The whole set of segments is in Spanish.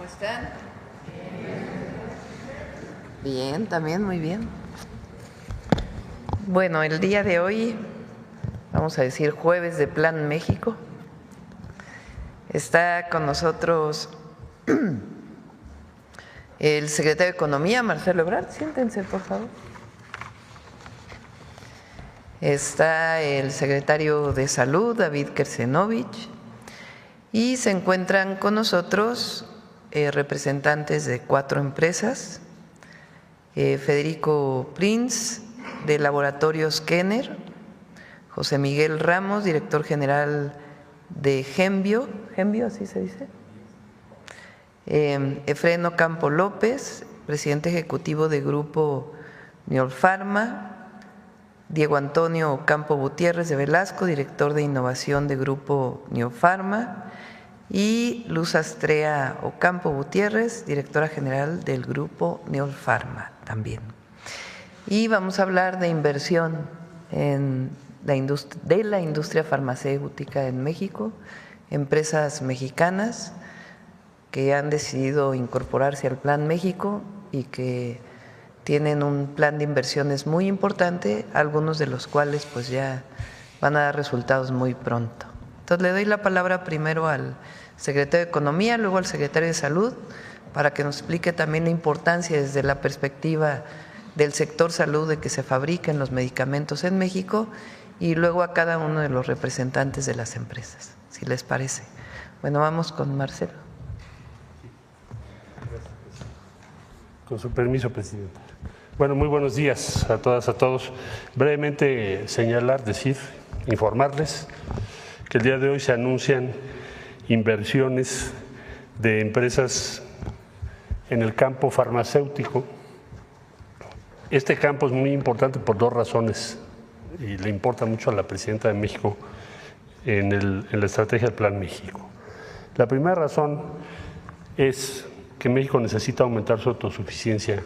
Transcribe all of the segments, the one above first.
están? Bien, también muy bien. Bueno, el día de hoy, vamos a decir jueves de Plan México, está con nosotros el secretario de Economía, Marcelo Ebrard. Siéntense, por favor. Está el secretario de Salud, David Kersenovich, y se encuentran con nosotros representantes de 4 empresas, Federico Prinz, de Laboratorios Kenner, José Miguel Ramos, director general de Genbio, así se dice, Efrén Campo López, presidente ejecutivo de Grupo Neolfarma, Diego Antonio Campo Gutiérrez de Velasco, director de innovación de Grupo Neolfarma, y Luz Astrea Ocampo Gutiérrez, directora general del Grupo Neolfarma también. Y vamos a hablar de inversión en la industria farmacéutica en México, empresas mexicanas que han decidido incorporarse al Plan México y que tienen un plan de inversiones muy importante, algunos de los cuales pues ya van a dar resultados muy pronto. Entonces le doy la palabra primero al secretario de Economía, luego al secretario de Salud, para que nos explique también la importancia desde la perspectiva del sector salud de que se fabriquen los medicamentos en México, y luego a cada uno de los representantes de las empresas, si les parece. Bueno, vamos con Marcelo. Con su permiso, presidenta. Bueno, muy buenos días a todas, a todos. Brevemente señalar, informarles que el día de hoy se anuncian inversiones de empresas en el campo farmacéutico. Este campo es muy importante por 2 razones y le importa mucho a la presidenta de México en la estrategia del Plan México. La primera razón es que México necesita aumentar su autosuficiencia,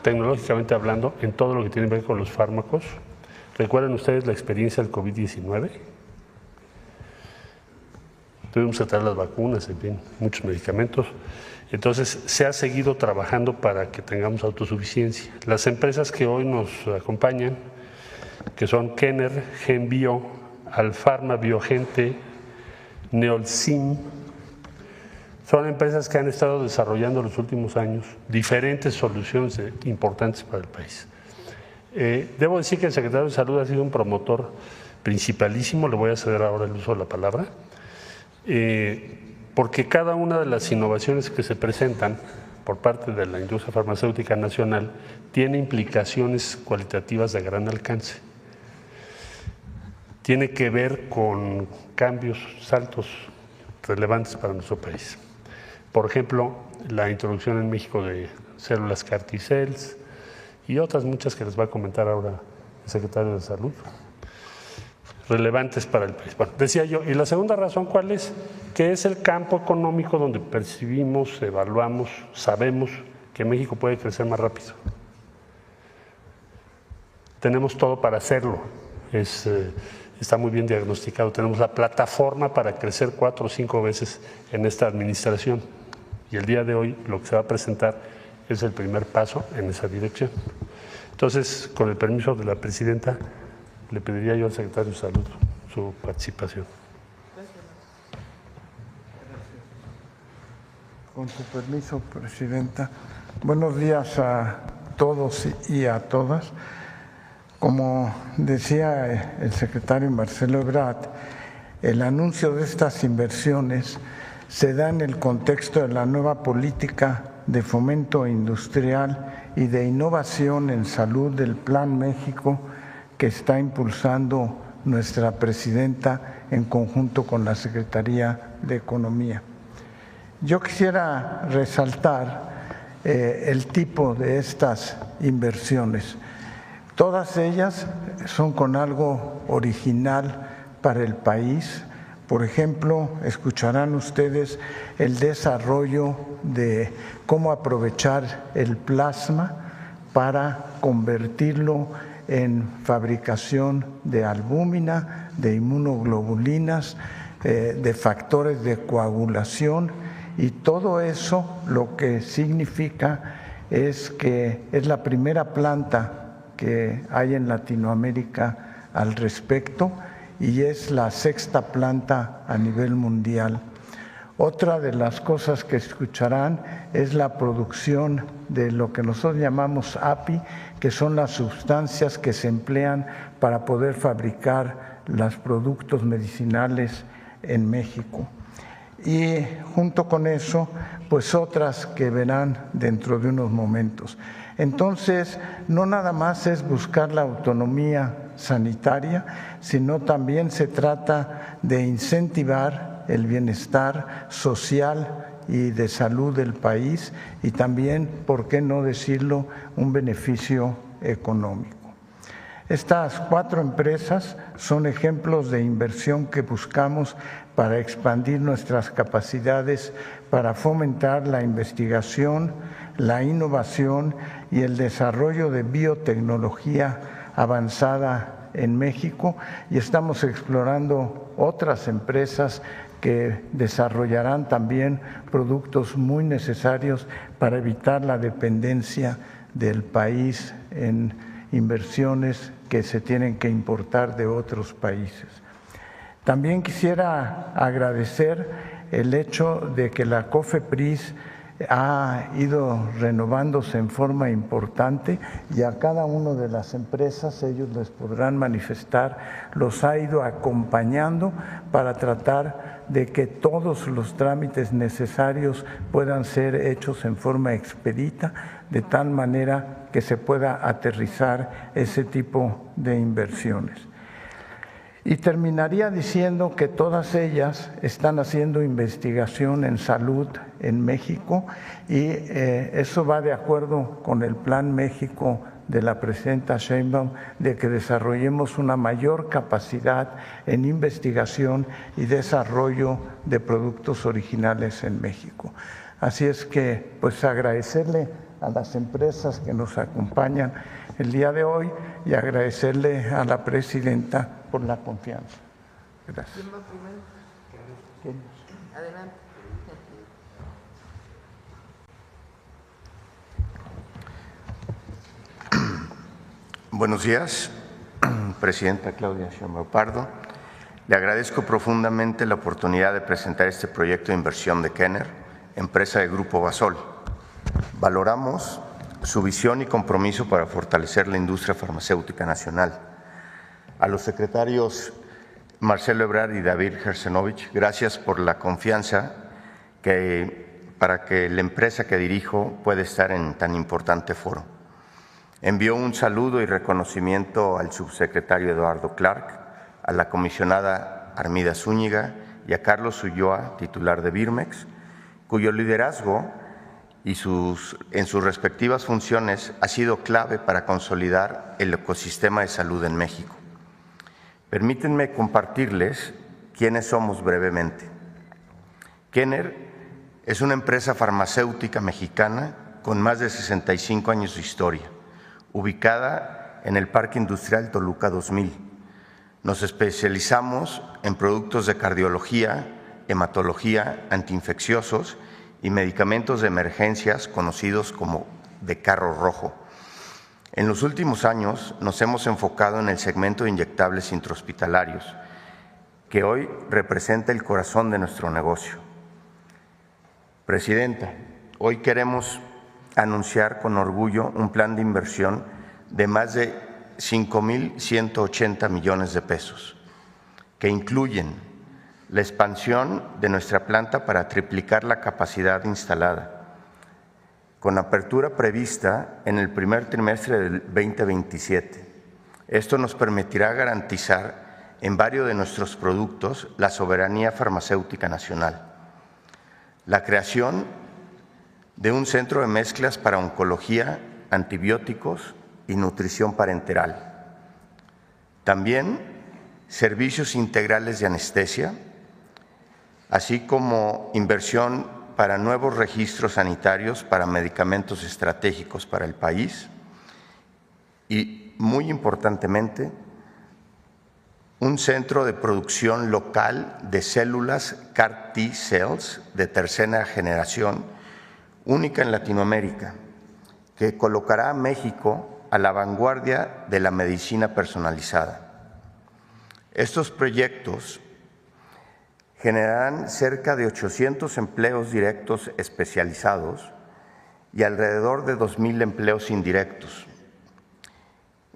tecnológicamente hablando, en todo lo que tiene que ver con los fármacos. ¿Recuerdan ustedes la experiencia del COVID-19? Tuvimos que traer las vacunas, en fin, muchos medicamentos. Entonces, se ha seguido trabajando para que tengamos autosuficiencia. Las empresas que hoy nos acompañan, que son Kenner, Genbio, Alfarma, Biogente, Neolsim, son empresas que han estado desarrollando en los últimos años diferentes soluciones importantes para el país. Debo decir que el secretario de Salud ha sido un promotor principalísimo, le voy a ceder ahora el uso de la palabra, porque cada una de las innovaciones que se presentan por parte de la industria farmacéutica nacional tiene implicaciones cualitativas de gran alcance. Tiene que ver con cambios, saltos relevantes para nuestro país. Por ejemplo, la introducción en México de células CAR T-cells y otras muchas que les va a comentar ahora el secretario de Salud, relevantes para el país. Bueno, decía yo, y la segunda razón, ¿cuál es? Que es el campo económico donde percibimos, evaluamos, sabemos que México puede crecer más rápido. Tenemos todo para hacerlo, está muy bien diagnosticado, tenemos la plataforma para crecer 4 o 5 veces en esta administración, y el día de hoy lo que se va a presentar es el primer paso en esa dirección. Entonces, con el permiso de la presidenta, le pediría yo al secretario de Salud su participación. Con su permiso, presidenta. Buenos días a todos y a todas. Como decía el secretario Marcelo Ebrard, el anuncio de estas inversiones se da en el contexto de la nueva política de fomento industrial y de innovación en salud del Plan México que está impulsando nuestra presidenta en conjunto con la Secretaría de Economía. Yo quisiera resaltar el tipo de estas inversiones. Todas ellas son con algo original para el país. Por ejemplo, escucharán ustedes el desarrollo de cómo aprovechar el plasma para convertirlo en fabricación de albúmina, de inmunoglobulinas, de factores de coagulación y todo eso lo que significa es que es la primera planta que hay en Latinoamérica al respecto y es la sexta planta a nivel mundial. Otra de las cosas que escucharán es la producción de lo que nosotros llamamos API, que son las sustancias que se emplean para poder fabricar los productos medicinales en México. Y junto con eso, pues otras que verán dentro de unos momentos. Entonces, no nada más es buscar la autonomía sanitaria, sino también se trata de incentivar el bienestar social y de salud del país y también, ¿por qué no decirlo?, un beneficio económico. Estas 4 empresas son ejemplos de inversión que buscamos para expandir nuestras capacidades, para fomentar la investigación, la innovación y el desarrollo de biotecnología avanzada en México, y estamos explorando otras empresas que desarrollarán también productos muy necesarios para evitar la dependencia del país en inversiones que se tienen que importar de otros países. También quisiera agradecer el hecho de que la COFEPRIS ha ido renovándose en forma importante y a cada una de las empresas, ellos les podrán manifestar, los ha ido acompañando para tratar de que todos los trámites necesarios puedan ser hechos en forma expedita, de tal manera que se pueda aterrizar ese tipo de inversiones. Y terminaría diciendo que todas ellas están haciendo investigación en salud en México y eso va de acuerdo con el Plan México de la presidenta Sheinbaum de que desarrollemos una mayor capacidad en investigación y desarrollo de productos originales en México. Así es que, pues, agradecerle a las empresas que nos acompañan el día de hoy y agradecerle a la presidenta por la confianza. Gracias. ¿Quién va primero? ¿Quién? Adelante. Buenos días, presidenta Claudia Sheinbaum Pardo. Le agradezco profundamente la oportunidad de presentar este proyecto de inversión de Kenner, empresa de Grupo Basol. Valoramos su visión y compromiso para fortalecer la industria farmacéutica nacional. A los secretarios Marcelo Ebrard y David Gersenovich, gracias por la confianza para que la empresa que dirijo pueda estar en tan importante foro. Envío un saludo y reconocimiento al subsecretario Eduardo Clark, a la comisionada Armida Zúñiga y a Carlos Ulloa, titular de Birmex, cuyo liderazgo en sus respectivas funciones ha sido clave para consolidar el ecosistema de salud en México. Permítanme compartirles quiénes somos brevemente. Kenner es una empresa farmacéutica mexicana con más de 65 años de historia, ubicada en el Parque Industrial Toluca 2000. Nos especializamos en productos de cardiología, hematología, antiinfecciosos y medicamentos de emergencias conocidos como de carro rojo. En los últimos años nos hemos enfocado en el segmento de inyectables intrahospitalarios, que hoy representa el corazón de nuestro negocio. Presidenta, hoy queremos anunciar con orgullo un plan de inversión de más de 5,180 millones de pesos, que incluyen la expansión de nuestra planta para triplicar la capacidad instalada, con apertura prevista en el primer trimestre del 2027. Esto nos permitirá garantizar en varios de nuestros productos la soberanía farmacéutica nacional. La creación de un centro de mezclas para oncología, antibióticos y nutrición parenteral. También servicios integrales de anestesia, así como inversión para nuevos registros sanitarios para medicamentos estratégicos para el país y, muy importantemente, un centro de producción local de células CAR T-cells de tercera generación, única en Latinoamérica, que colocará a México a la vanguardia de la medicina personalizada. Estos proyectos generarán cerca de 800 empleos directos especializados y alrededor de 2,000 empleos indirectos,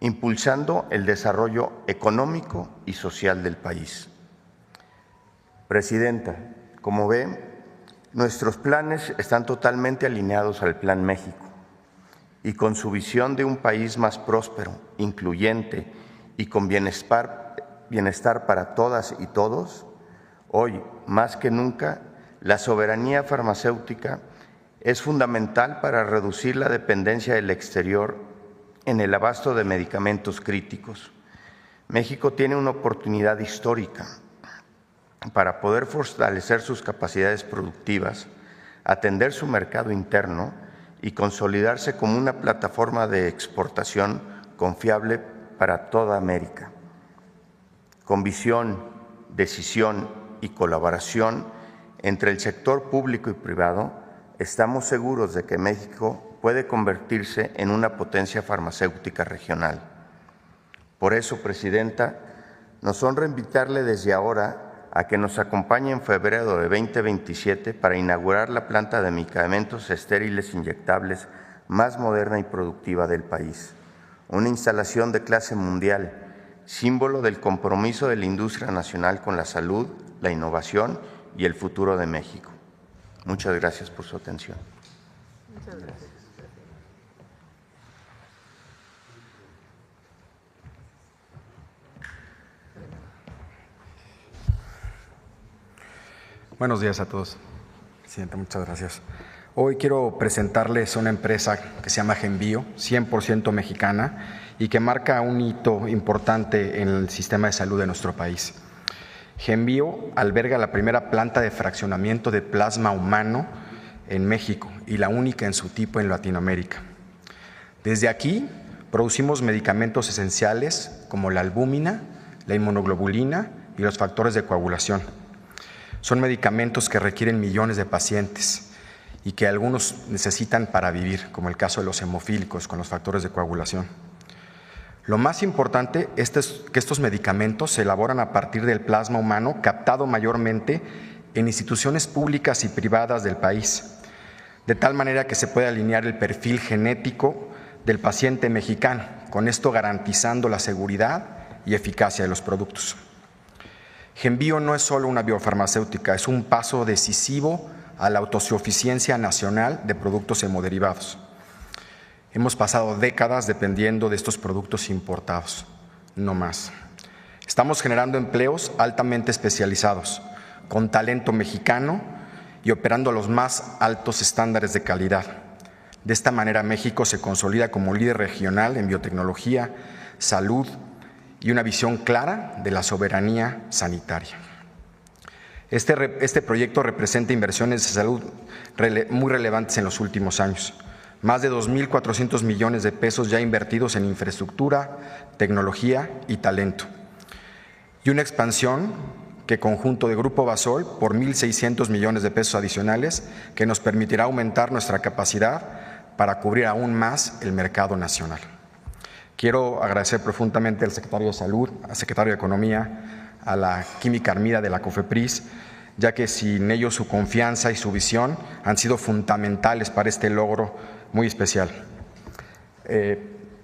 impulsando el desarrollo económico y social del país. Presidenta, como ve, nuestros planes están totalmente alineados al Plan México y con su visión de un país más próspero, incluyente y con bienestar para todas y todos. Hoy, más que nunca, la soberanía farmacéutica es fundamental para reducir la dependencia del exterior en el abasto de medicamentos críticos. México tiene una oportunidad histórica para poder fortalecer sus capacidades productivas, atender su mercado interno y consolidarse como una plataforma de exportación confiable para toda América. Con visión, decisión y colaboración entre el sector público y privado, estamos seguros de que México puede convertirse en una potencia farmacéutica regional. Por eso, Presidenta, nos honra invitarle desde ahora a que nos acompañe en febrero de 2027 para inaugurar la planta de medicamentos estériles inyectables más moderna y productiva del país. Una instalación de clase mundial, símbolo del compromiso de la industria nacional con la salud, la innovación y el futuro de México. Muchas gracias por su atención. Muchas gracias. Buenos días a todos. Presidenta, muchas gracias. Hoy quiero presentarles una empresa que se llama Genbio, 100% mexicana y que marca un hito importante en el sistema de salud de nuestro país. Genbio alberga la primera planta de fraccionamiento de plasma humano en México y la única en su tipo en Latinoamérica. Desde aquí producimos medicamentos esenciales como la albúmina, la inmunoglobulina y los factores de coagulación. Son medicamentos que requieren millones de pacientes y que algunos necesitan para vivir, como el caso de los hemofílicos con los factores de coagulación. Lo más importante es que estos medicamentos se elaboran a partir del plasma humano captado mayormente en instituciones públicas y privadas del país, de tal manera que se puede alinear el perfil genético del paciente mexicano, con esto garantizando la seguridad y eficacia de los productos. Genbio no es solo una biofarmacéutica, es un paso decisivo a la autosuficiencia nacional de productos hemoderivados. Hemos pasado décadas dependiendo de estos productos importados, no más. Estamos generando empleos altamente especializados, con talento mexicano y operando a los más altos estándares de calidad. De esta manera, México se consolida como líder regional en biotecnología, salud y una visión clara de la soberanía sanitaria. Este proyecto representa inversiones de salud muy relevantes en los últimos años. Más de 2.400 millones de pesos ya invertidos en infraestructura, tecnología y talento. Y una expansión que conjunto de Grupo Basol por 1.600 millones de pesos adicionales que nos permitirá aumentar nuestra capacidad para cubrir aún más el mercado nacional. Quiero agradecer profundamente al Secretario de Salud, al Secretario de Economía, a la Química Armida de la COFEPRIS, ya que sin ellos su confianza y su visión han sido fundamentales para este logro muy especial.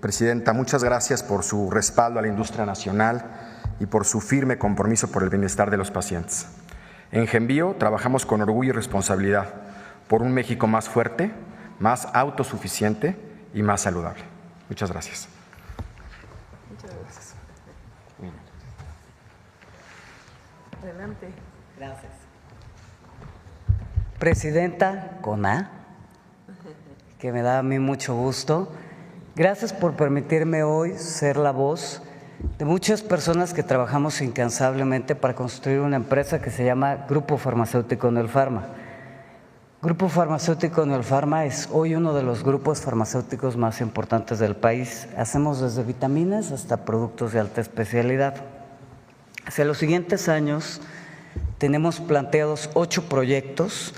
Presidenta, muchas gracias por su respaldo a la industria nacional y por su firme compromiso por el bienestar de los pacientes. En Genbio trabajamos con orgullo y responsabilidad por un México más fuerte, más autosuficiente y más saludable. Muchas gracias. Muchas gracias. Adelante. Gracias. Presidenta CONA, que me da a mí mucho gusto. Gracias por permitirme hoy ser la voz de muchas personas que trabajamos incansablemente para construir una empresa que se llama Grupo Farmacéutico Neolfarma. Grupo Farmacéutico Neolfarma es hoy uno de los grupos farmacéuticos más importantes del país. Hacemos desde vitaminas hasta productos de alta especialidad. Hacia los siguientes años tenemos planteados 8 proyectos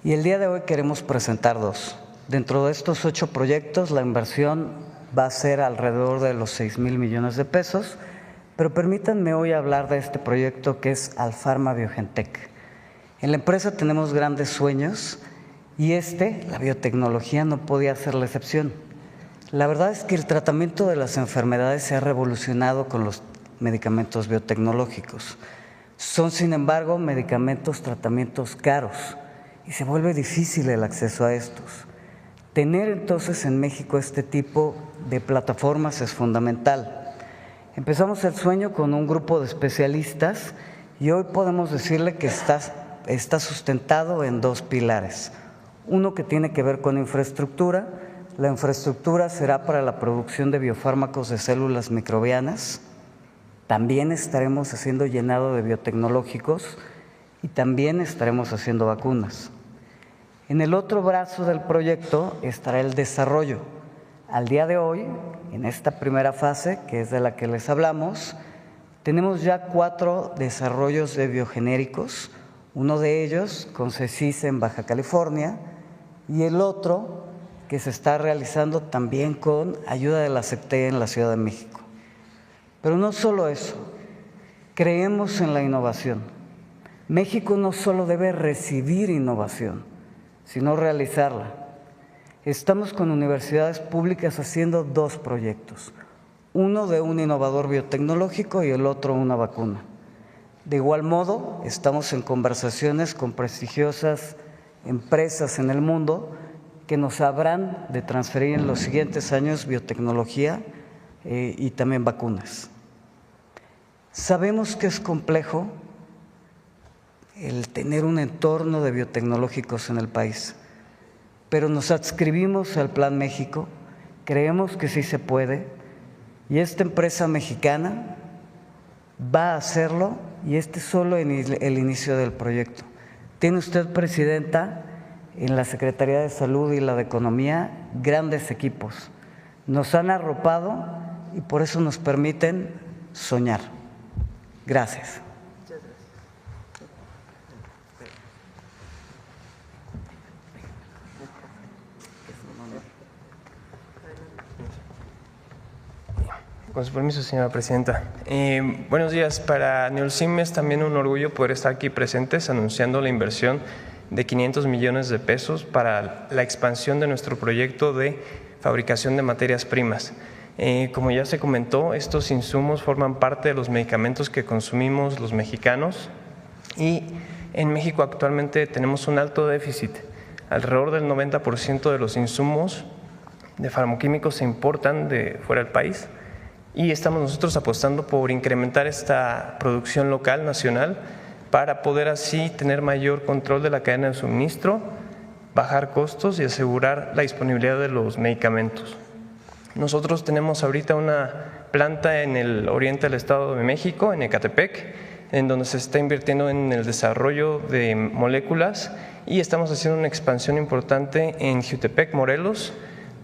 y el día de hoy queremos presentar 2. Dentro de estos 8 proyectos la inversión va a ser alrededor de los 6,000 millones de pesos, pero permítanme hoy hablar de este proyecto que es Alfarma Biogentec. En la empresa tenemos grandes sueños y la biotecnología, no podía ser la excepción. La verdad es que el tratamiento de las enfermedades se ha revolucionado con los medicamentos biotecnológicos. Son, sin embargo, tratamientos caros y se vuelve difícil el acceso a estos. Tener entonces en México este tipo de plataformas es fundamental. Empezamos el sueño con un grupo de especialistas y hoy podemos decirle que está sustentado en 2 pilares. Uno que tiene que ver con infraestructura. La infraestructura será para la producción de biofármacos de células microbianas. También estaremos haciendo llenado de biotecnológicos y también estaremos haciendo vacunas. En el otro brazo del proyecto estará el desarrollo. Al día de hoy, en esta primera fase, que es de la que les hablamos, tenemos ya 4 desarrollos de biogenéricos, uno de ellos con CECIS en Baja California y el otro que se está realizando también con ayuda de la CEPTE en la Ciudad de México. Pero no solo eso, creemos en la innovación. México no solo debe recibir innovación, sino realizarla. Estamos con universidades públicas haciendo 2 proyectos, uno de un innovador biotecnológico y el otro una vacuna. De igual modo, estamos en conversaciones con prestigiosas empresas en el mundo que nos habrán de transferir en los siguientes años biotecnología y también vacunas. Sabemos que es complejo el tener un entorno de biotecnológicos en el país, pero nos adscribimos al Plan México, creemos que sí se puede y esta empresa mexicana va a hacerlo y este es solo el inicio del proyecto. Tiene usted, Presidenta, en la Secretaría de Salud y la de Economía, grandes equipos. Nos han arropado y por eso nos permiten soñar. Gracias. Con su permiso, señora presidenta. Buenos días. Para Neolsim es también un orgullo poder estar aquí presentes anunciando la inversión de 500 millones de pesos para la expansión de nuestro proyecto de fabricación de materias primas. Como ya se comentó, estos insumos forman parte de los medicamentos que consumimos los mexicanos y en México actualmente tenemos un alto déficit. Alrededor del 90% de los insumos de farmacoquímicos se importan de fuera del país y estamos nosotros apostando por incrementar esta producción local, nacional, para poder así tener mayor control de la cadena de suministro, bajar costos y asegurar la disponibilidad de los medicamentos. Nosotros tenemos ahorita una planta en el oriente del Estado de México, en Ecatepec, en donde se está invirtiendo en el desarrollo de moléculas y estamos haciendo una expansión importante en Jiutepec, Morelos,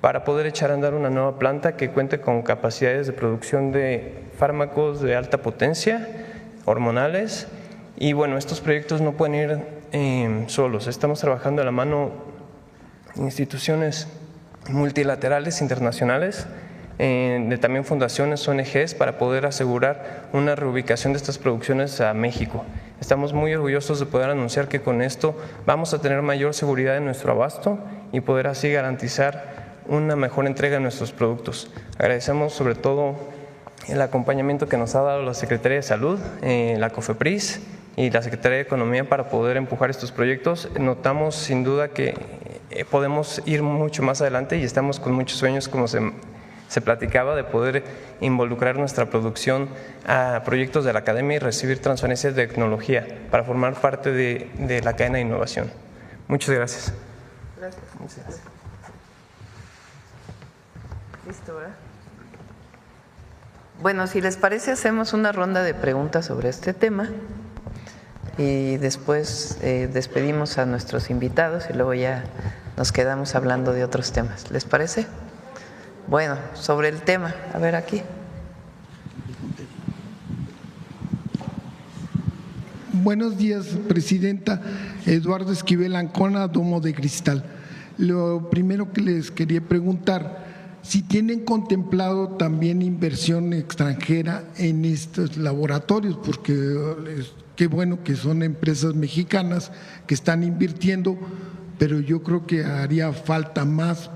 para poder echar a andar una nueva planta que cuente con capacidades de producción de fármacos de alta potencia, hormonales. Y bueno, estos proyectos no pueden ir solos. Estamos trabajando de la mano instituciones multilaterales, internacionales, de también fundaciones, ONGs, para poder asegurar una reubicación de estas producciones a México. Estamos muy orgullosos de poder anunciar que con esto vamos a tener mayor seguridad en nuestro abasto y poder así garantizar una mejor entrega de nuestros productos. Agradecemos sobre todo el acompañamiento que nos ha dado la Secretaría de Salud, la COFEPRIS y la Secretaría de Economía para poder empujar estos proyectos. Notamos sin duda que podemos ir mucho más adelante y estamos con muchos sueños, como se platicaba, de poder involucrar nuestra producción a proyectos de la academia y recibir transferencias de tecnología para formar parte de la cadena de innovación. Muchas gracias. Gracias. Listo, ¿verdad? Bueno, si les parece, hacemos una ronda de preguntas sobre este tema y después despedimos a nuestros invitados y luego ya nos quedamos hablando de otros temas. ¿Les parece? Bueno, sobre el tema, a ver aquí. Buenos días, Presidenta. Eduardo Esquivel Ancona, Domo de Cristal. Lo primero que les quería preguntar, si tienen contemplado también inversión extranjera en estos laboratorios, porque qué bueno que son empresas mexicanas que están invirtiendo, pero yo creo que haría falta más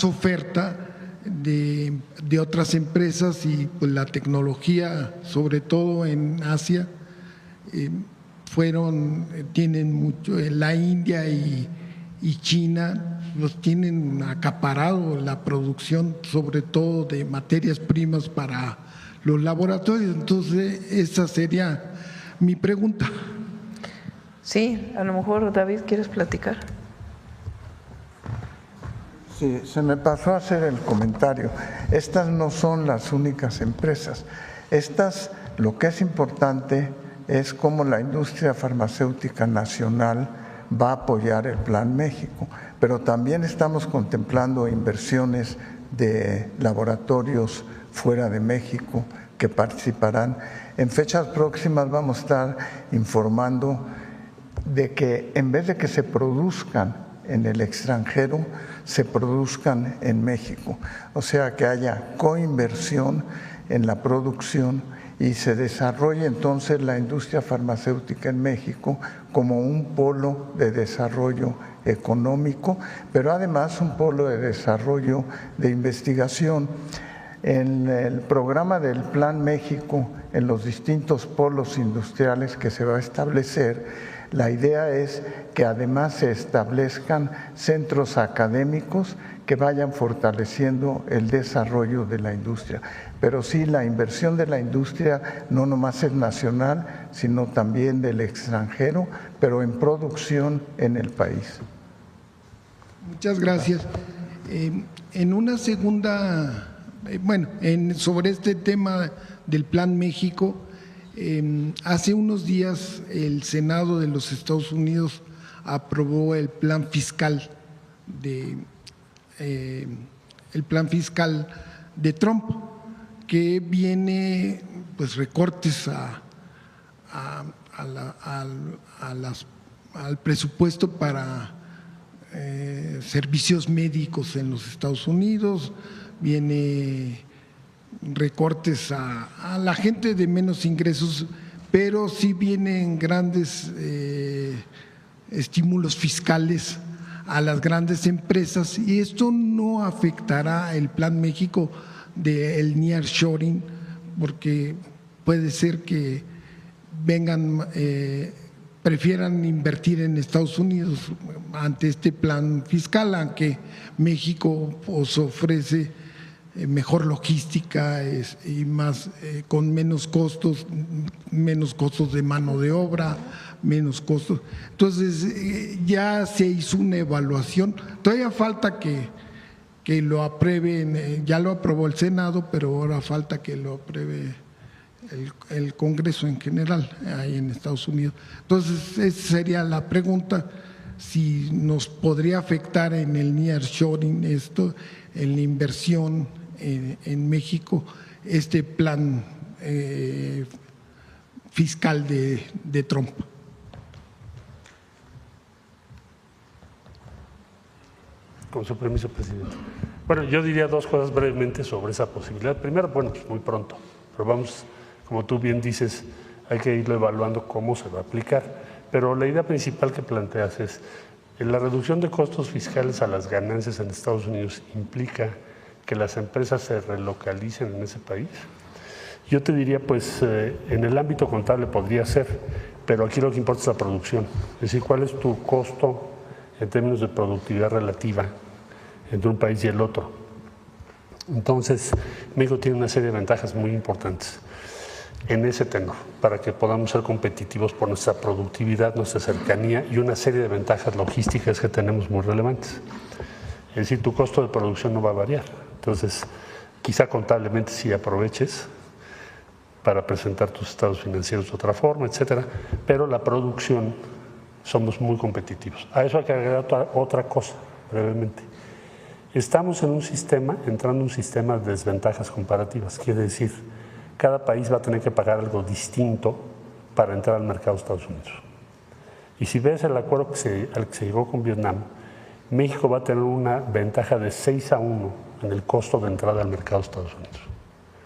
oferta de otras empresas y pues la tecnología, sobre todo en Asia, tienen mucho, la India y China los tienen acaparado la producción, sobre todo de materias primas para los laboratorios. Entonces, esa sería mi pregunta. Sí, a lo mejor, David, ¿quieres platicar? Sí, se me pasó a hacer el comentario. Estas no son las únicas empresas. Lo que es importante es cómo la industria farmacéutica nacional va a apoyar el Plan México, pero también estamos contemplando inversiones de laboratorios fuera de México que participarán. En fechas próximas vamos a estar informando de que en vez de que se produzcan en el extranjero, se produzcan en México. O sea, que haya coinversión en la producción y se desarrolle entonces la industria farmacéutica en México como un polo de desarrollo económico, pero además un polo de desarrollo de investigación. En el programa del Plan México, en los distintos polos industriales que se va a establecer, la idea es que además se establezcan centros académicos que vayan fortaleciendo el desarrollo de la industria. Pero sí, la inversión de la industria no nomás es nacional, sino también del extranjero, pero en producción en el país. Muchas gracias. En una segunda, sobre este tema del Plan México, hace unos días el Senado de los Estados Unidos aprobó el plan fiscal de Trump, que viene pues recortes al presupuesto para servicios médicos en los Estados Unidos, viene recortes a la gente de menos ingresos, pero sí vienen grandes estímulos fiscales a las grandes empresas, y esto no afectará el Plan México del nearshoring, porque puede ser que prefieran invertir en Estados Unidos ante este plan fiscal, aunque México os ofrece mejor logística y más con menos costos de mano de obra, menos costos. Entonces ya se hizo una evaluación, todavía falta que lo aprueben, ya lo aprobó el Senado, pero ahora falta que lo apruebe el Congreso en general ahí en Estados Unidos. Entonces esa sería la pregunta, si nos podría afectar en el nearshoring esto, en la inversión en México, este plan fiscal de Trump. Con su permiso, presidente. Bueno, yo diría dos cosas brevemente sobre esa posibilidad. Primero, pues muy pronto, pero vamos, como tú bien dices, hay que irlo evaluando cómo se va a aplicar. Pero la idea principal que planteas es la reducción de costos fiscales a las ganancias en Estados Unidos implica que las empresas se relocalicen en ese país. Yo te diría, pues, en el ámbito contable podría ser, pero aquí lo que importa es la producción. Es decir, cuál es tu costo en términos de productividad relativa entre un país y el otro. Entonces, México tiene una serie de ventajas muy importantes en ese tenor, para que podamos ser competitivos por nuestra productividad, nuestra cercanía y una serie de ventajas logísticas que tenemos muy relevantes. Es decir, tu costo de producción no va a variar. Entonces, quizá contablemente sí aproveches para presentar tus estados financieros de otra forma, etcétera, pero la producción somos muy competitivos. A eso hay que agregar otra cosa, brevemente. Estamos entrando en un sistema de desventajas comparativas, quiere decir, cada país va a tener que pagar algo distinto para entrar al mercado de Estados Unidos. Y si ves el acuerdo al que se llegó con Vietnam, México va a tener una ventaja de 6-1 en el costo de entrada al mercado de Estados Unidos.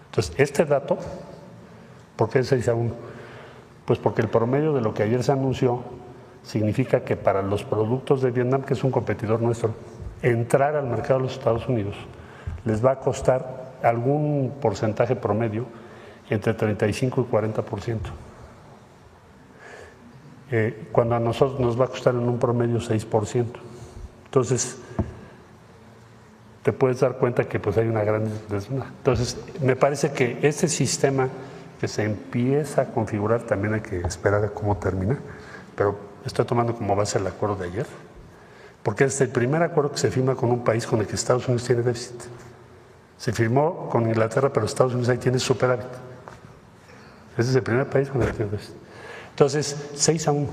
Entonces, este dato, ¿por qué es 6-1? Pues porque el promedio de lo que ayer se anunció significa que para los productos de Vietnam, que es un competidor nuestro, entrar al mercado de los Estados Unidos les va a costar algún porcentaje promedio entre 35 y 40%. Cuando a nosotros nos va a costar en un promedio 6%. Entonces, te puedes dar cuenta que pues hay una gran desventaja. Entonces, me parece que este sistema que se empieza a configurar, también hay que esperar a cómo termina, pero estoy tomando como base el acuerdo de ayer, porque es el primer acuerdo que se firma con un país con el que Estados Unidos tiene déficit. Se firmó con Inglaterra, pero Estados Unidos ahí tiene superávit. Ese es el primer país con el que tiene déficit. Entonces, 6-1.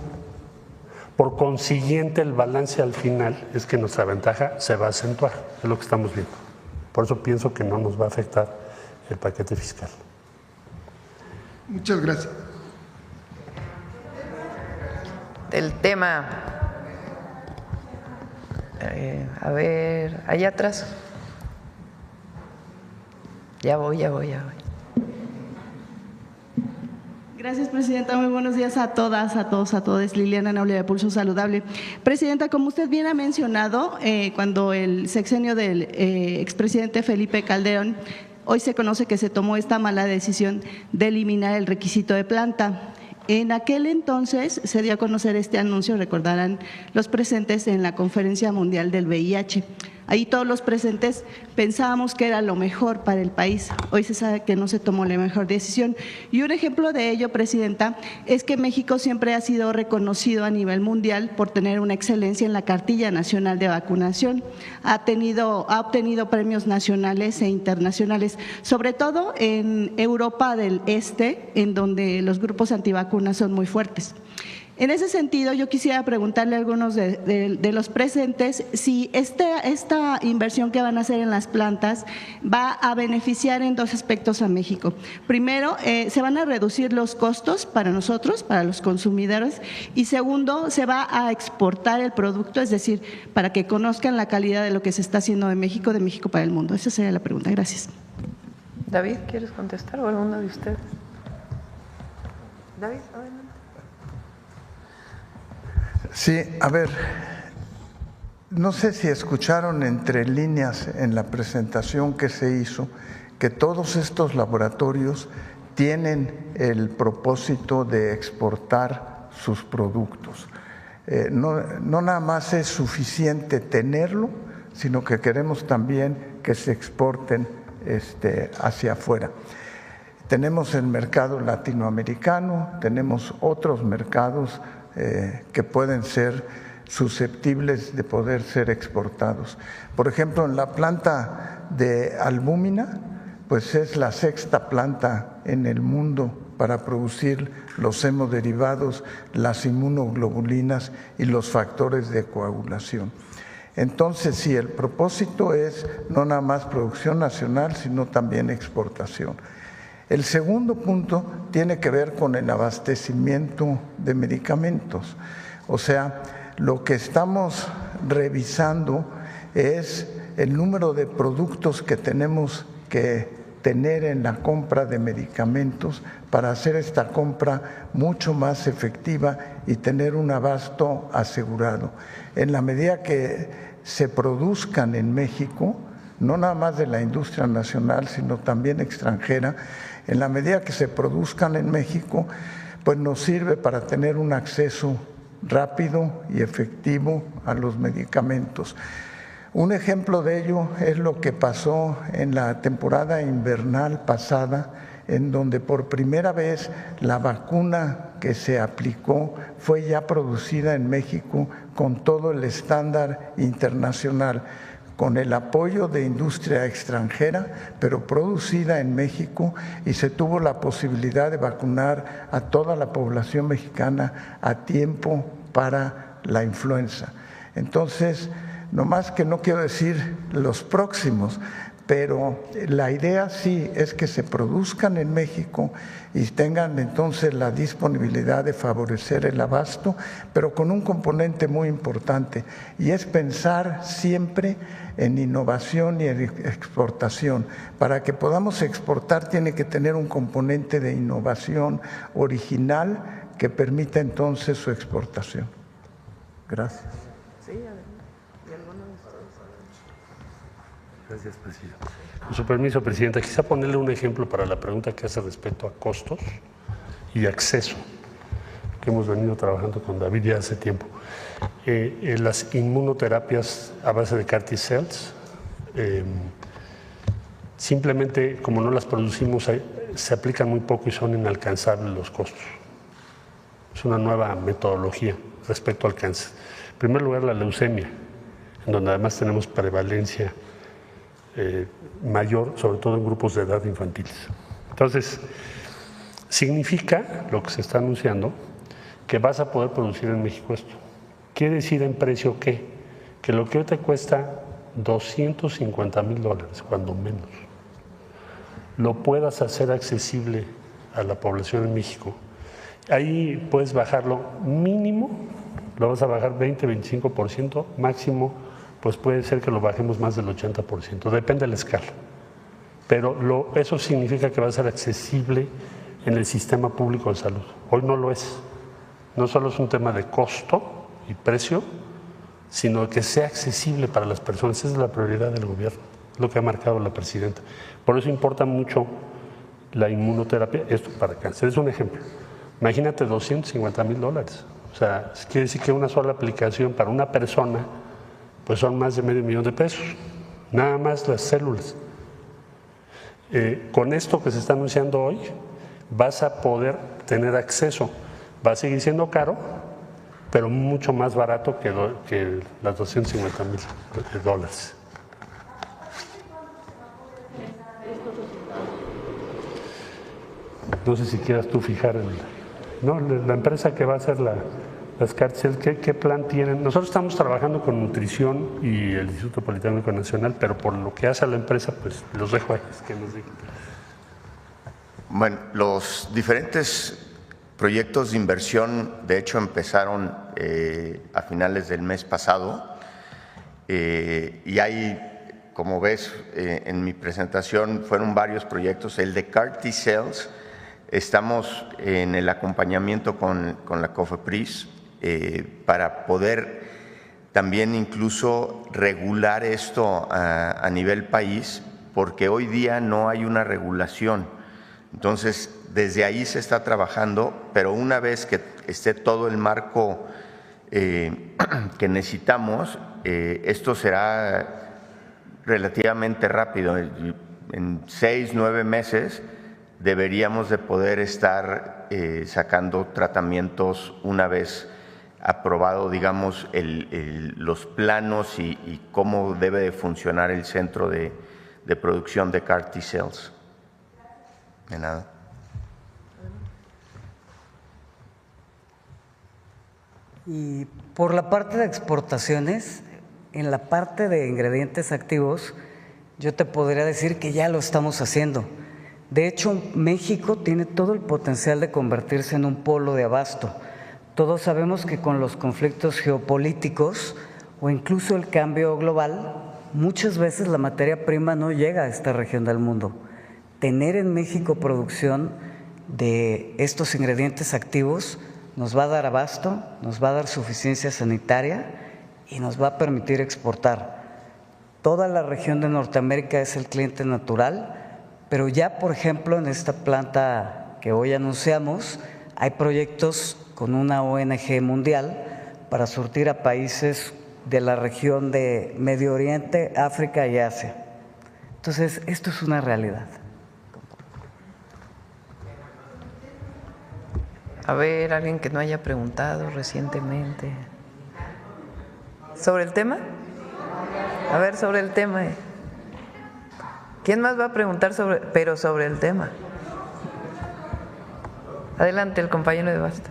Por consiguiente, el balance al final es que nuestra ventaja se va a acentuar, es lo que estamos viendo. Por eso pienso que no nos va a afectar el paquete fiscal. Muchas gracias. El tema, a ver, allá atrás. Ya voy. Gracias, Presidenta. Muy buenos días a todas, a todos, a todos. Liliana Naule de Pulso Saludable. Presidenta, como usted bien ha mencionado, cuando el sexenio del expresidente Felipe Calderón, hoy se conoce que se tomó esta mala decisión de eliminar el requisito de planta. En aquel entonces se dio a conocer este anuncio, recordarán los presentes, en la Conferencia Mundial del VIH. Ahí todos los presentes pensábamos que era lo mejor para el país. Hoy se sabe que no se tomó la mejor decisión. Y un ejemplo de ello, Presidenta, es que México siempre ha sido reconocido a nivel mundial por tener una excelencia en la cartilla nacional de vacunación. Ha obtenido premios nacionales e internacionales, sobre todo en Europa del Este, en donde los grupos antivacunas son muy fuertes. En ese sentido, yo quisiera preguntarle a algunos de los presentes si esta inversión que van a hacer en las plantas va a beneficiar en dos aspectos a México. Primero, se van a reducir los costos para nosotros, para los consumidores, y segundo, se va a exportar el producto, es decir, para que conozcan la calidad de lo que se está haciendo de México para el mundo. Esa sería la pregunta. Gracias. David, ¿quieres contestar o alguno de ustedes? David, adelante. Sí, a ver, no sé si escucharon entre líneas en la presentación que se hizo que todos estos laboratorios tienen el propósito de exportar sus productos. No nada más es suficiente tenerlo, sino que queremos también que se exporten hacia afuera. Tenemos el mercado latinoamericano, tenemos otros mercados que pueden ser susceptibles de poder ser exportados. Por ejemplo, en la planta de albúmina, pues es la sexta planta en el mundo para producir los hemoderivados, las inmunoglobulinas y los factores de coagulación. Entonces, sí, el propósito es no nada más producción nacional, sino también exportación. El segundo punto tiene que ver con el abastecimiento de medicamentos. O sea, lo que estamos revisando es el número de productos que tenemos que tener en la compra de medicamentos para hacer esta compra mucho más efectiva y tener un abasto asegurado. En la medida que se produzcan en México, no nada más de la industria nacional, sino también extranjera, en la medida que se produzcan en México, pues nos sirve para tener un acceso rápido y efectivo a los medicamentos. Un ejemplo de ello es lo que pasó en la temporada invernal pasada, en donde por primera vez la vacuna que se aplicó fue ya producida en México con todo el estándar internacional, con el apoyo de industria extranjera, pero producida en México, y se tuvo la posibilidad de vacunar a toda la población mexicana a tiempo para la influenza. Entonces, no más que no quiero decir los próximos, pero la idea sí es que se produzcan en México y tengan entonces la disponibilidad de favorecer el abasto, pero con un componente muy importante, y es pensar siempre en innovación y en exportación. Para que podamos exportar tiene que tener un componente de innovación original que permita entonces su exportación. Gracias. Gracias, presidente. Con su permiso, presidenta, quizá ponerle un ejemplo para la pregunta que hace respecto a costos y acceso, que hemos venido trabajando con David ya hace tiempo. Las inmunoterapias a base de CAR T-cells, simplemente como no las producimos, se aplican muy poco y son inalcanzables los costos. Es una nueva metodología respecto al cáncer. En primer lugar, la leucemia, en donde además tenemos prevalencia mayor, sobre todo en grupos de edad infantiles. Entonces, significa lo que se está anunciando que vas a poder producir en México esto. Quiere decir en precio ¿qué? Que lo que hoy te cuesta $250,000, cuando menos, lo puedas hacer accesible a la población en México. Ahí puedes bajarlo mínimo, lo vas a bajar 20-25%, máximo pues puede ser que lo bajemos más del 80%, depende de la escala. Pero eso significa que va a ser accesible en el sistema público de salud. Hoy no lo es. No solo es un tema de costo y precio, sino que sea accesible para las personas. Esa es la prioridad del gobierno, lo que ha marcado la presidenta. Por eso importa mucho la inmunoterapia, esto para cáncer. Es un ejemplo. Imagínate $250,000. O sea, quiere decir que una sola aplicación para una persona pues son más de $500,000, nada más las células. Con esto que se está anunciando hoy, vas a poder tener acceso. Va a seguir siendo caro, pero mucho más barato que las $250,000. No sé si quieras tú fijar la empresa que va a hacer las cárceles, ¿qué plan tienen? Nosotros estamos trabajando con nutrición y el Instituto Politécnico Nacional, pero por lo que hace a la empresa, pues los dejo a ellos que nos digan. Bueno, los diferentes proyectos de inversión, de hecho, empezaron a finales del mes pasado y hay, como ves en mi presentación, fueron varios proyectos. El de CAR T-cells, estamos en el acompañamiento con la COFEPRIS para poder también incluso regular esto a nivel país, porque hoy día no hay una regulación. Entonces, desde ahí se está trabajando, pero una vez que esté todo el marco que necesitamos, esto será relativamente rápido. En 6-9 meses deberíamos de poder estar sacando tratamientos una vez aprobado, digamos, los planos y cómo debe de funcionar el centro de producción de CAR T-cells. De nada. Y por la parte de exportaciones, en la parte de ingredientes activos, yo te podría decir que ya lo estamos haciendo. De hecho, México tiene todo el potencial de convertirse en un polo de abasto. Todos sabemos que con los conflictos geopolíticos o incluso el cambio global, muchas veces la materia prima no llega a esta región del mundo. Tener en México producción de estos ingredientes activos nos va a dar abasto, nos va a dar suficiencia sanitaria y nos va a permitir exportar. Toda la región de Norteamérica es el cliente natural, pero ya, por ejemplo, en esta planta que hoy anunciamos, hay proyectos con una ONG mundial para surtir a países de la región de Medio Oriente, África y Asia. Entonces, esto es una realidad. A ver, alguien que no haya preguntado recientemente. ¿Sobre el tema? A ver, sobre el tema. ¿Quién más va a preguntar sobre el tema? Adelante, el compañero de Basta.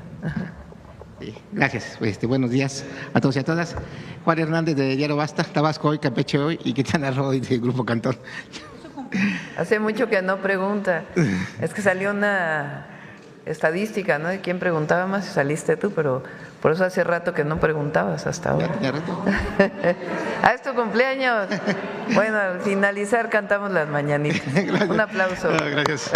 Gracias. Buenos días a todos y a todas. Juan Hernández de Diario Basta, Tabasco hoy, Campeche hoy y Quintana Roo hoy del Grupo Cantón. Hace mucho que no pregunta. Es que salió una estadística, ¿no? De quién preguntaba más y saliste tú, pero por eso hace rato que no preguntabas hasta ahora. ¿Es tu cumpleaños? Bueno, al finalizar cantamos las mañanitas. Un aplauso. Gracias.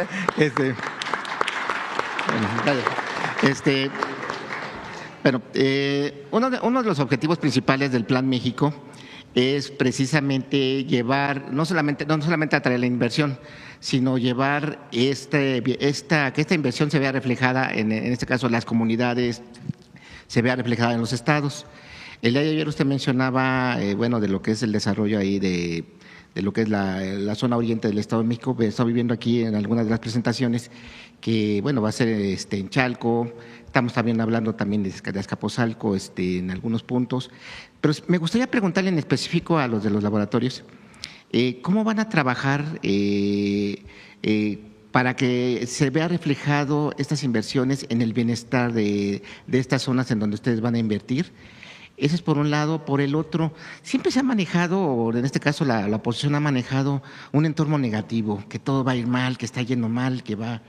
Bueno, uno de los objetivos principales del Plan México es precisamente llevar, no solamente atraer la inversión, sino llevar que esta inversión se vea reflejada, en este caso las comunidades, se vea reflejada en los estados. El día de ayer usted mencionaba, de lo que es el desarrollo ahí de lo que es la zona oriente del Estado de México. He estado viviendo aquí en algunas de las presentaciones que, va a ser en Chalco. Estamos también hablando también de Azcapotzalco en algunos puntos. Pero me gustaría preguntarle en específico a los de los laboratorios, ¿cómo van a trabajar para que se vea reflejado estas inversiones en el bienestar de estas zonas en donde ustedes van a invertir? Eso es por un lado. Por el otro, siempre se ha manejado, o en este caso la oposición ha manejado un entorno negativo, que todo va a ir mal, que está yendo mal, que no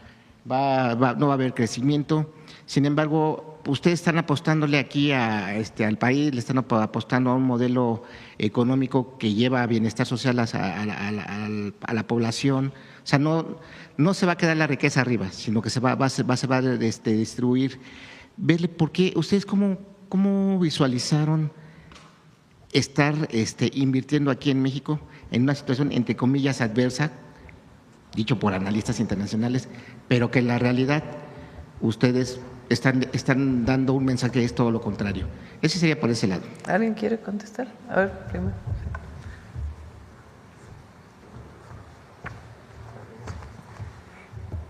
va a haber crecimiento. Sin embargo, ustedes están apostándole aquí al país, le están apostando a un modelo económico que lleva a bienestar social a la población. O sea, no se va a quedar la riqueza arriba, sino que se va a distribuir. Verle por qué, ustedes ¿cómo visualizaron estar invirtiendo aquí en México en una situación entre comillas adversa, dicho por analistas internacionales, pero que en la realidad ustedes están dando un mensaje que es todo lo contrario? Ese sería por ese lado. ¿Alguien quiere contestar? A ver, primero.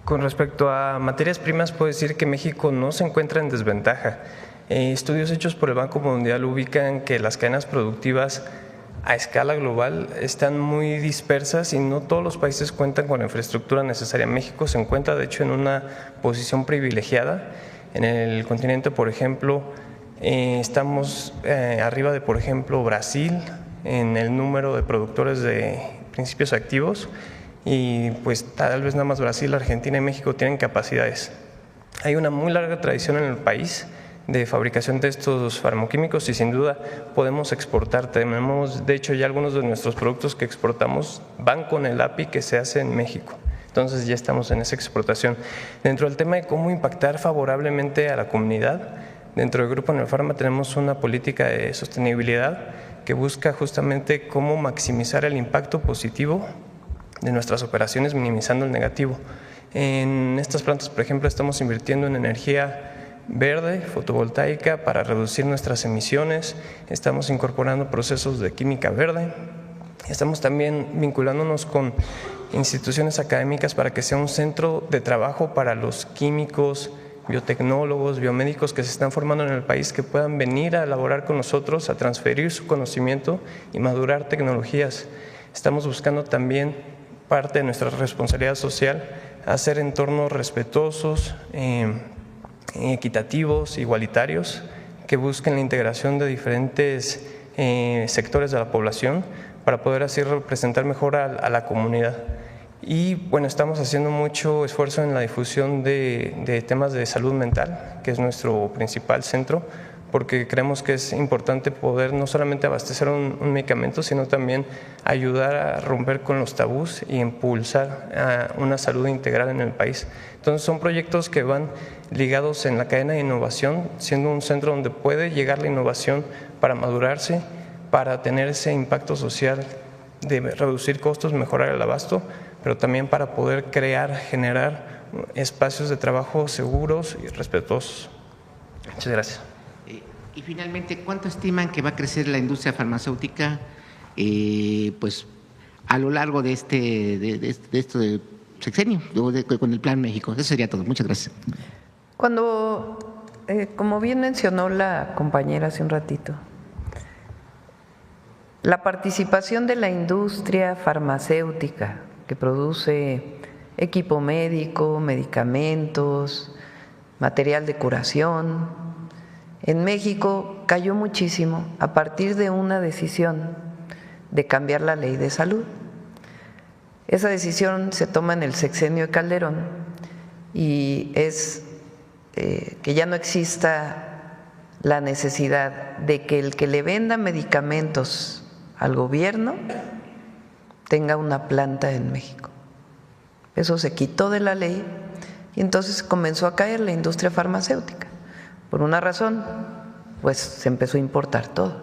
Con respecto a materias primas, puedo decir que México no se encuentra en desventaja. Estudios hechos por el Banco Mundial ubican que las cadenas productivas a escala global están muy dispersas y no todos los países cuentan con la infraestructura necesaria. México se encuentra, de hecho, en una posición privilegiada. En el continente, por ejemplo, estamos arriba de, por ejemplo, Brasil en el número de productores de principios activos y pues tal vez nada más Brasil, Argentina y México tienen capacidades. Hay una muy larga tradición en el país de fabricación de estos farmacoquímicos y sin duda podemos exportar. Tenemos, de hecho, ya algunos de nuestros productos que exportamos van con el API que se hace en México. Entonces ya estamos en esa exportación. Dentro del tema de cómo impactar favorablemente a la comunidad, dentro del Grupo Neopharma tenemos una política de sostenibilidad que busca justamente cómo maximizar el impacto positivo de nuestras operaciones, minimizando el negativo. En estas plantas, por ejemplo, estamos invirtiendo en energía verde, fotovoltaica, para reducir nuestras emisiones. Estamos incorporando procesos de química verde. Estamos también vinculándonos con instituciones académicas para que sea un centro de trabajo para los químicos, biotecnólogos, biomédicos que se están formando en el país, que puedan venir a elaborar con nosotros, a transferir su conocimiento y madurar tecnologías. Estamos buscando también parte de nuestra responsabilidad social, hacer entornos respetuosos, equitativos, igualitarios, que busquen la integración de diferentes sectores de la población para poder así representar mejor a la comunidad. Y bueno, estamos haciendo mucho esfuerzo en la difusión de temas de salud mental, que es nuestro principal centro, porque creemos que es importante poder no solamente abastecer un medicamento, sino también ayudar a romper con los tabús y impulsar una salud integral en el país. Entonces son proyectos que van ligados en la cadena de innovación, siendo un centro donde puede llegar la innovación para madurarse, para tener ese impacto social de reducir costos, mejorar el abasto, pero también para poder generar espacios de trabajo seguros y respetuosos. Muchas gracias. Y finalmente, ¿cuánto estiman que va a crecer la industria farmacéutica a lo largo de este sexenio, con el Plan México? Eso sería todo. Muchas gracias. Cuando, como bien mencionó la compañera hace un ratito, la participación de la industria farmacéutica que produce equipo médico, medicamentos, material de curación, en México cayó muchísimo a partir de una decisión de cambiar la ley de salud. Esa decisión se toma en el sexenio de Calderón y es que ya no exista la necesidad de que el que le venda medicamentos al gobierno tenga una planta en México. Eso se quitó de la ley y entonces comenzó a caer la industria farmacéutica. Por una razón, pues se empezó a importar todo.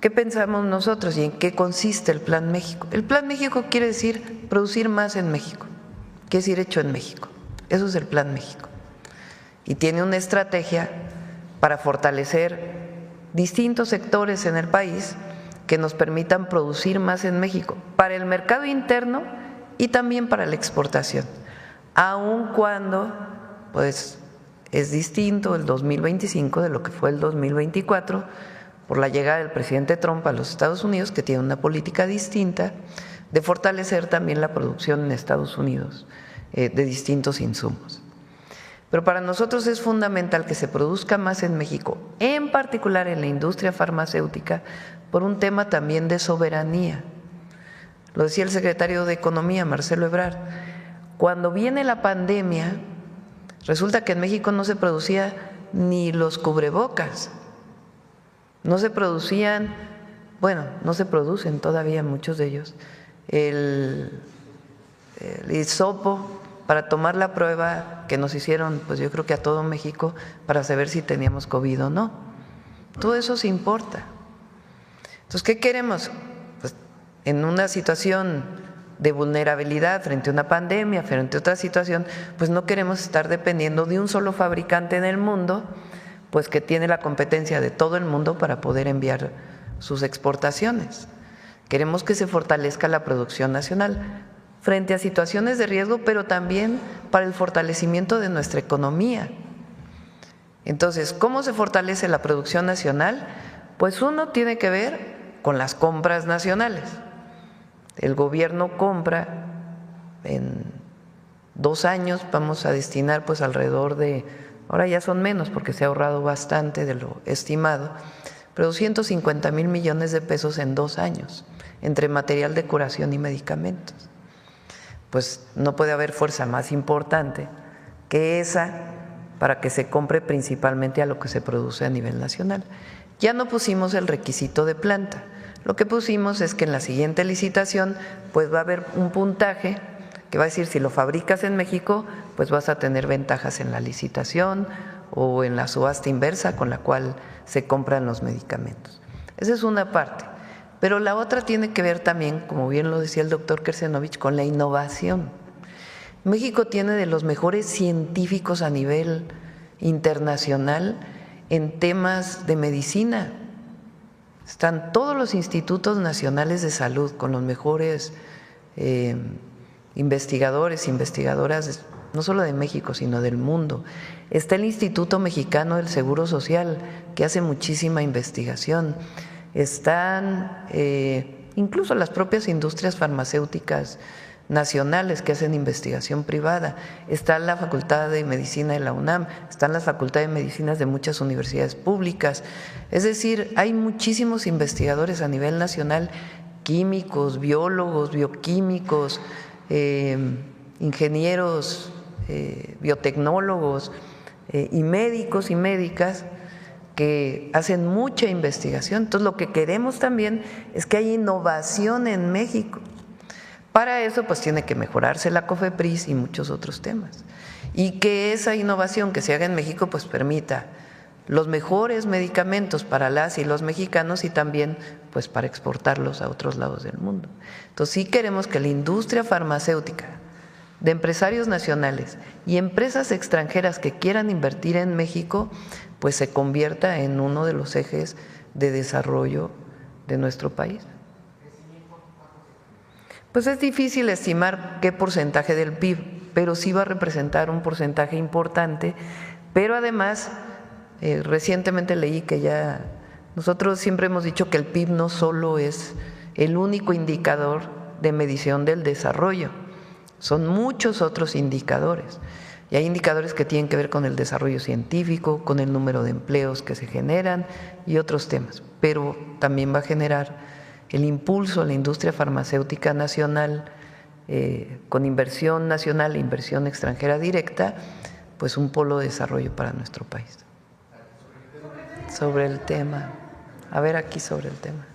¿Qué pensamos nosotros y en qué consiste el Plan México? El Plan México quiere decir producir más en México, quiere decir hecho en México. Eso es el Plan México. Y tiene una estrategia para fortalecer distintos sectores en el país que nos permitan producir más en México, para el mercado interno y también para la exportación, aun cuando pues es distinto el 2025 de lo que fue el 2024 por la llegada del presidente Trump a los Estados Unidos, que tiene una política distinta de fortalecer también la producción en Estados Unidos de distintos insumos. Pero para nosotros es fundamental que se produzca más en México, en particular en la industria farmacéutica, por un tema también de soberanía. Lo decía el secretario de Economía, Marcelo Ebrard, cuando viene la pandemia, resulta que en México no se producía ni los cubrebocas, no se producían, bueno, no se producen todavía muchos de ellos, el hisopo para tomar la prueba que nos hicieron, pues yo creo que a todo México, para saber si teníamos COVID o no. Todo eso se importa. Entonces, ¿qué queremos? Pues en una situación de vulnerabilidad frente a una pandemia, frente a otra situación, pues no queremos estar dependiendo de un solo fabricante en el mundo, pues que tiene la competencia de todo el mundo para poder enviar sus exportaciones. Queremos que se fortalezca la producción nacional frente a situaciones de riesgo, pero también para el fortalecimiento de nuestra economía. Entonces, ¿cómo se fortalece la producción nacional? Pues uno tiene que ver con las compras nacionales. El gobierno compra en 2 años, vamos a destinar pues alrededor de, ahora ya son menos porque se ha ahorrado bastante de lo estimado, pero 250,000 millones de pesos en 2 años, entre material de curación y medicamentos. Pues no puede haber fuerza más importante que esa para que se compre principalmente a lo que se produce a nivel nacional. Ya no pusimos el requisito de planta, lo que pusimos es que en la siguiente licitación pues va a haber un puntaje que va a decir si lo fabricas en México pues vas a tener ventajas en la licitación o en la subasta inversa con la cual se compran los medicamentos. Esa es una parte. Pero la otra tiene que ver también, como bien lo decía el doctor Kersenovich, con la innovación. México tiene de los mejores científicos a nivel internacional en temas de medicina. Están todos los institutos nacionales de salud con los mejores investigadores, investigadoras, no solo de México, sino del mundo. Está el Instituto Mexicano del Seguro Social, que hace muchísima investigación. Están incluso las propias industrias farmacéuticas nacionales que hacen investigación privada, está la Facultad de Medicina de la UNAM, están las facultades de medicinas de muchas universidades públicas, es decir, hay muchísimos investigadores a nivel nacional, químicos, biólogos, bioquímicos, ingenieros, biotecnólogos y médicos y médicas que hacen mucha investigación. Entonces, lo que queremos también es que haya innovación en México. Para eso, pues tiene que mejorarse la COFEPRIS y muchos otros temas. Y que esa innovación que se haga en México, pues permita los mejores medicamentos para las y los mexicanos y también, pues para exportarlos a otros lados del mundo. Entonces, sí queremos que la industria farmacéutica de empresarios nacionales y empresas extranjeras que quieran invertir en México, pues se convierta en uno de los ejes de desarrollo de nuestro país. Pues es difícil estimar qué porcentaje del PIB, pero sí va a representar un porcentaje importante, pero además recientemente leí que ya nosotros siempre hemos dicho que el PIB no solo es el único indicador de medición del desarrollo, son muchos otros indicadores. Y hay indicadores que tienen que ver con el desarrollo científico, con el número de empleos que se generan y otros temas. Pero también va a generar el impulso a la industria farmacéutica nacional, con inversión nacional e inversión extranjera directa, pues un polo de desarrollo para nuestro país. Sobre el tema, a ver aquí sobre el tema.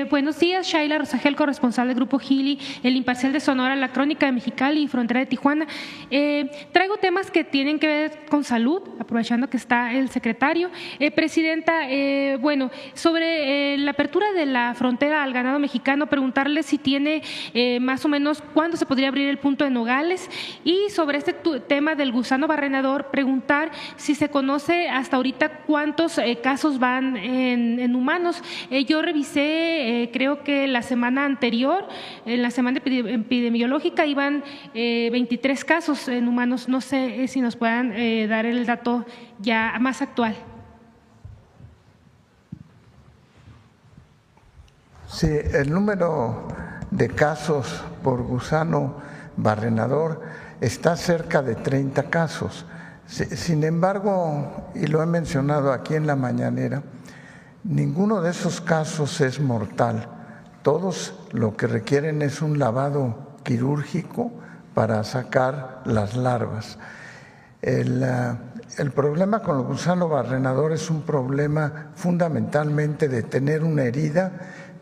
Buenos días, Shaila Rosagel, corresponsal del Grupo Gili, El Imparcial de Sonora, La Crónica de Mexicali y Frontera de Tijuana. Traigo temas que tienen que ver con salud, aprovechando que está el secretario. Presidenta, bueno, sobre la apertura de la frontera al ganado mexicano, preguntarle si tiene más o menos cuándo se podría abrir el punto de Nogales, y sobre este tema del gusano barrenador, preguntar si se conoce hasta ahorita cuántos casos van en humanos. Yo revisé, creo que la semana anterior, en la semana epidemiológica, iban 23 casos en humanos. No sé si nos puedan dar el dato ya más actual. Sí, el número de casos por gusano barrenador está cerca de 30 casos. Sin embargo, y lo he mencionado aquí en la mañanera, ninguno de esos casos es mortal. Todos lo que requieren es un lavado quirúrgico para sacar las larvas. El problema con el gusano barrenador es un problema fundamentalmente de tener una herida,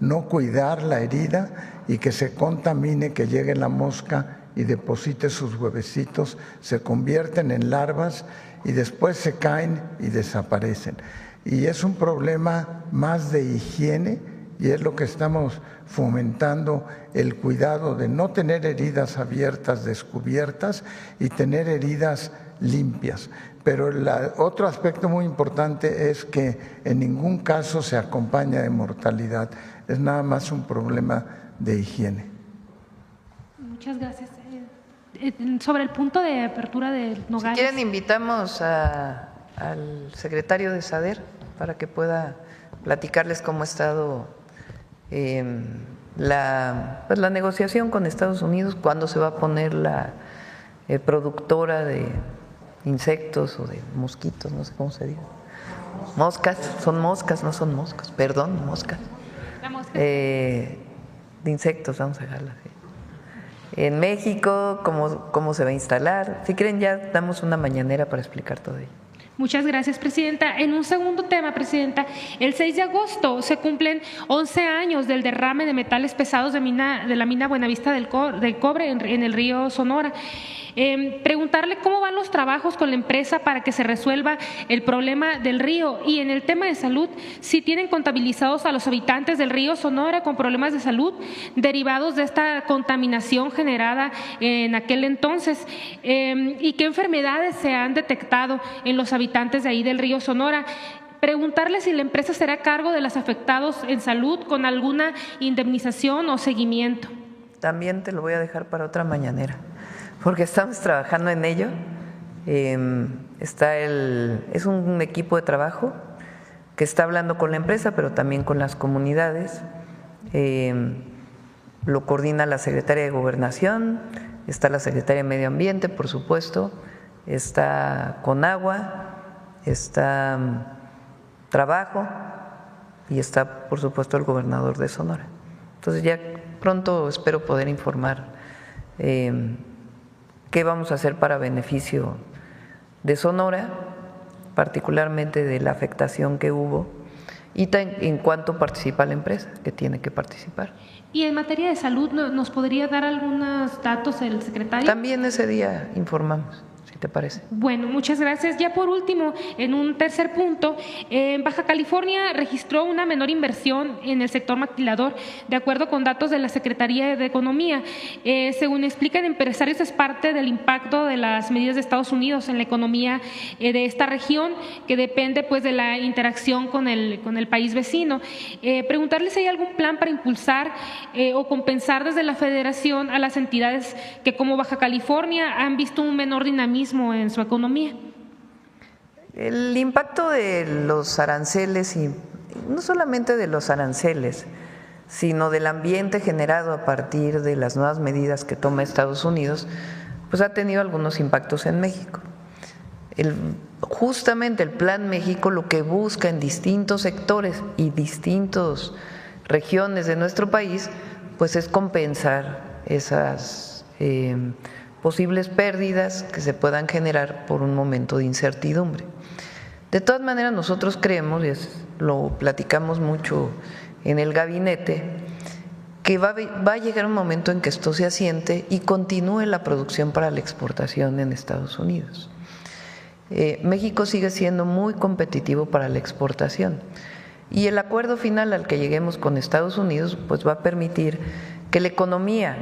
no cuidar la herida y que se contamine, que llegue la mosca y deposite sus huevecitos, se convierten en larvas y después se caen y desaparecen. Y es un problema más de higiene, y es lo que estamos fomentando, el cuidado de no tener heridas abiertas, descubiertas, y tener heridas limpias. Pero otro aspecto muy importante es que en ningún caso se acompaña de mortalidad, es nada más un problema de higiene. Muchas gracias. Sobre el punto de apertura de Nogales. Si quieren, invitamos al secretario de SADER para que pueda platicarles cómo ha estado la negociación con Estados Unidos, cuándo se va a poner la productora de insectos o de mosquitos, no sé cómo se diga. Moscas, son moscas, no son moscas, perdón, moscas. La mosca. De insectos, vamos a dejarla así. En México, cómo se va a instalar. Si quieren, ya damos una mañanera para explicar todo ello. Muchas gracias, Presidenta. En un segundo tema, Presidenta, el 6 de agosto se cumplen 11 años del derrame de metales pesados de la mina Buenavista del Cobre en el río Sonora. Preguntarle cómo van los trabajos con la empresa para que se resuelva el problema del río, y en el tema de salud, si tienen contabilizados a los habitantes del río Sonora con problemas de salud derivados de esta contaminación generada en aquel entonces, y qué enfermedades se han detectado en los habitantes de ahí del río Sonora. Preguntarle si la empresa será a cargo de los afectados en salud con alguna indemnización o seguimiento. También te lo voy a dejar para otra mañanera, porque estamos trabajando en ello. Es un equipo de trabajo que está hablando con la empresa, pero también con las comunidades. Lo coordina la Secretaría de Gobernación, está la Secretaría de Medio Ambiente, por supuesto, está Conagua, está Trabajo y está, por supuesto, el gobernador de Sonora. Entonces ya pronto espero poder informar qué vamos a hacer para beneficio de Sonora, particularmente de la afectación que hubo, y en cuanto participa la empresa, que tiene que participar. Y en materia de salud, ¿nos podría dar algunos datos el secretario? También ese día informamos, si te parece. Bueno, muchas gracias. Ya por último, en un tercer punto, Baja California registró una menor inversión en el sector maquilador, de acuerdo con datos de la Secretaría de Economía. Según explican empresarios, es parte del impacto de las medidas de Estados Unidos en la economía de esta región, que depende pues de la interacción con el país vecino. Preguntarles si hay algún plan para impulsar o compensar desde la Federación a las entidades que, como Baja California, han visto un menor dinamismo en su economía. El impacto de los aranceles, y no solamente de los aranceles, sino del ambiente generado a partir de las nuevas medidas que toma Estados Unidos, pues ha tenido algunos impactos en México. Justamente el Plan México lo que busca en distintos sectores y distintas regiones de nuestro país, pues es compensar esas posibles pérdidas que se puedan generar por un momento de incertidumbre. De todas maneras, nosotros creemos, y lo platicamos mucho en el gabinete, que va a llegar un momento en que esto se asiente y continúe la producción para la exportación en Estados Unidos. México sigue siendo muy competitivo para la exportación y el acuerdo final al que lleguemos con Estados Unidos pues va a permitir que la economía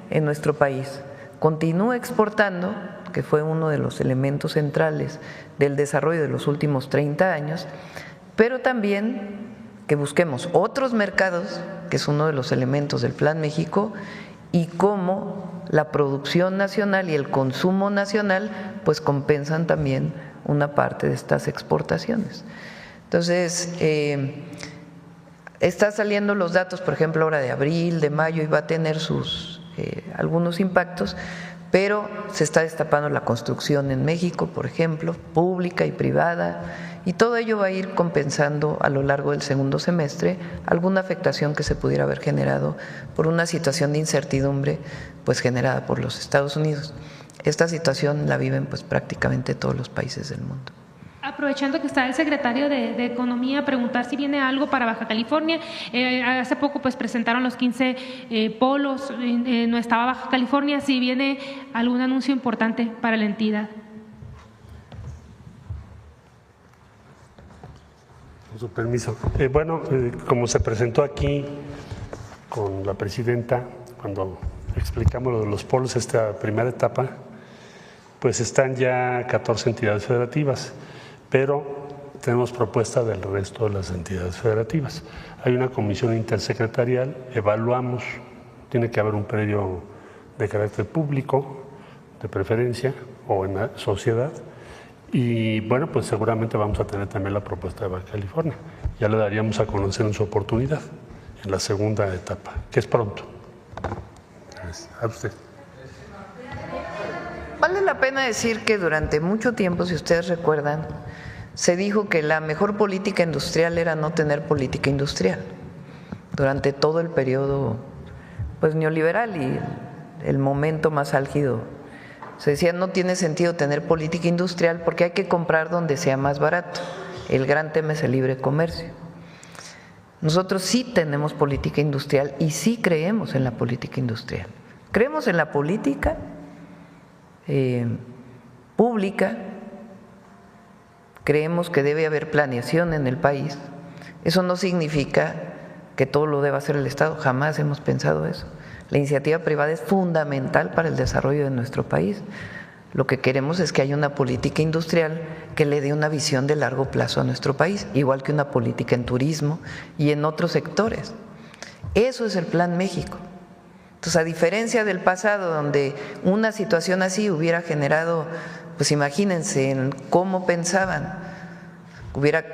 en nuestro país continúe exportando, que fue uno de los elementos centrales del desarrollo de los últimos 30 años, pero también que busquemos otros mercados, que es uno de los elementos del Plan México, y cómo la producción nacional y el consumo nacional pues compensan también una parte de estas exportaciones. Entonces, está saliendo los datos, por ejemplo, ahora de abril, de mayo, y va a tener sus algunos impactos, pero se está destapando la construcción en México, por ejemplo, pública y privada, y todo ello va a ir compensando a lo largo del segundo semestre alguna afectación que se pudiera haber generado por una situación de incertidumbre pues generada por los Estados Unidos. Esta situación la viven pues prácticamente todos los países del mundo. Aprovechando que está el secretario de Economía, preguntar si viene algo para Baja California. Hace poco pues presentaron los 15 polos, no estaba Baja California, si viene algún anuncio importante para la entidad. Con su permiso. Bueno, como se presentó aquí con la presidenta, cuando explicamos lo de los polos, esta primera etapa, pues están ya 14 entidades federativas, pero tenemos propuesta del resto de las entidades federativas. Hay una comisión intersecretarial, evaluamos, tiene que haber un predio de carácter público, de preferencia, o en la sociedad, y bueno, pues seguramente vamos a tener también la propuesta de Baja California. Ya le daríamos a conocer en su oportunidad, en la segunda etapa, que es pronto. A usted. Vale la pena decir que durante mucho tiempo, si ustedes recuerdan, se dijo que la mejor política industrial era no tener política industrial. Durante todo el periodo pues neoliberal y el momento más álgido, se decía no tiene sentido tener política industrial porque hay que comprar donde sea más barato. El gran tema es el libre comercio. Nosotros sí tenemos política industrial y sí creemos en la política industrial. Creemos en la política pública, creemos que debe haber planeación en el país. Eso no significa que todo lo deba hacer el Estado, jamás hemos pensado eso. La iniciativa privada es fundamental para el desarrollo de nuestro país. Lo que queremos es que haya una política industrial que le dé una visión de largo plazo a nuestro país, igual que una política en turismo y en otros sectores. Eso es el Plan México. Entonces, a diferencia del pasado, donde una situación así hubiera generado, pues imagínense en cómo pensaban, hubiera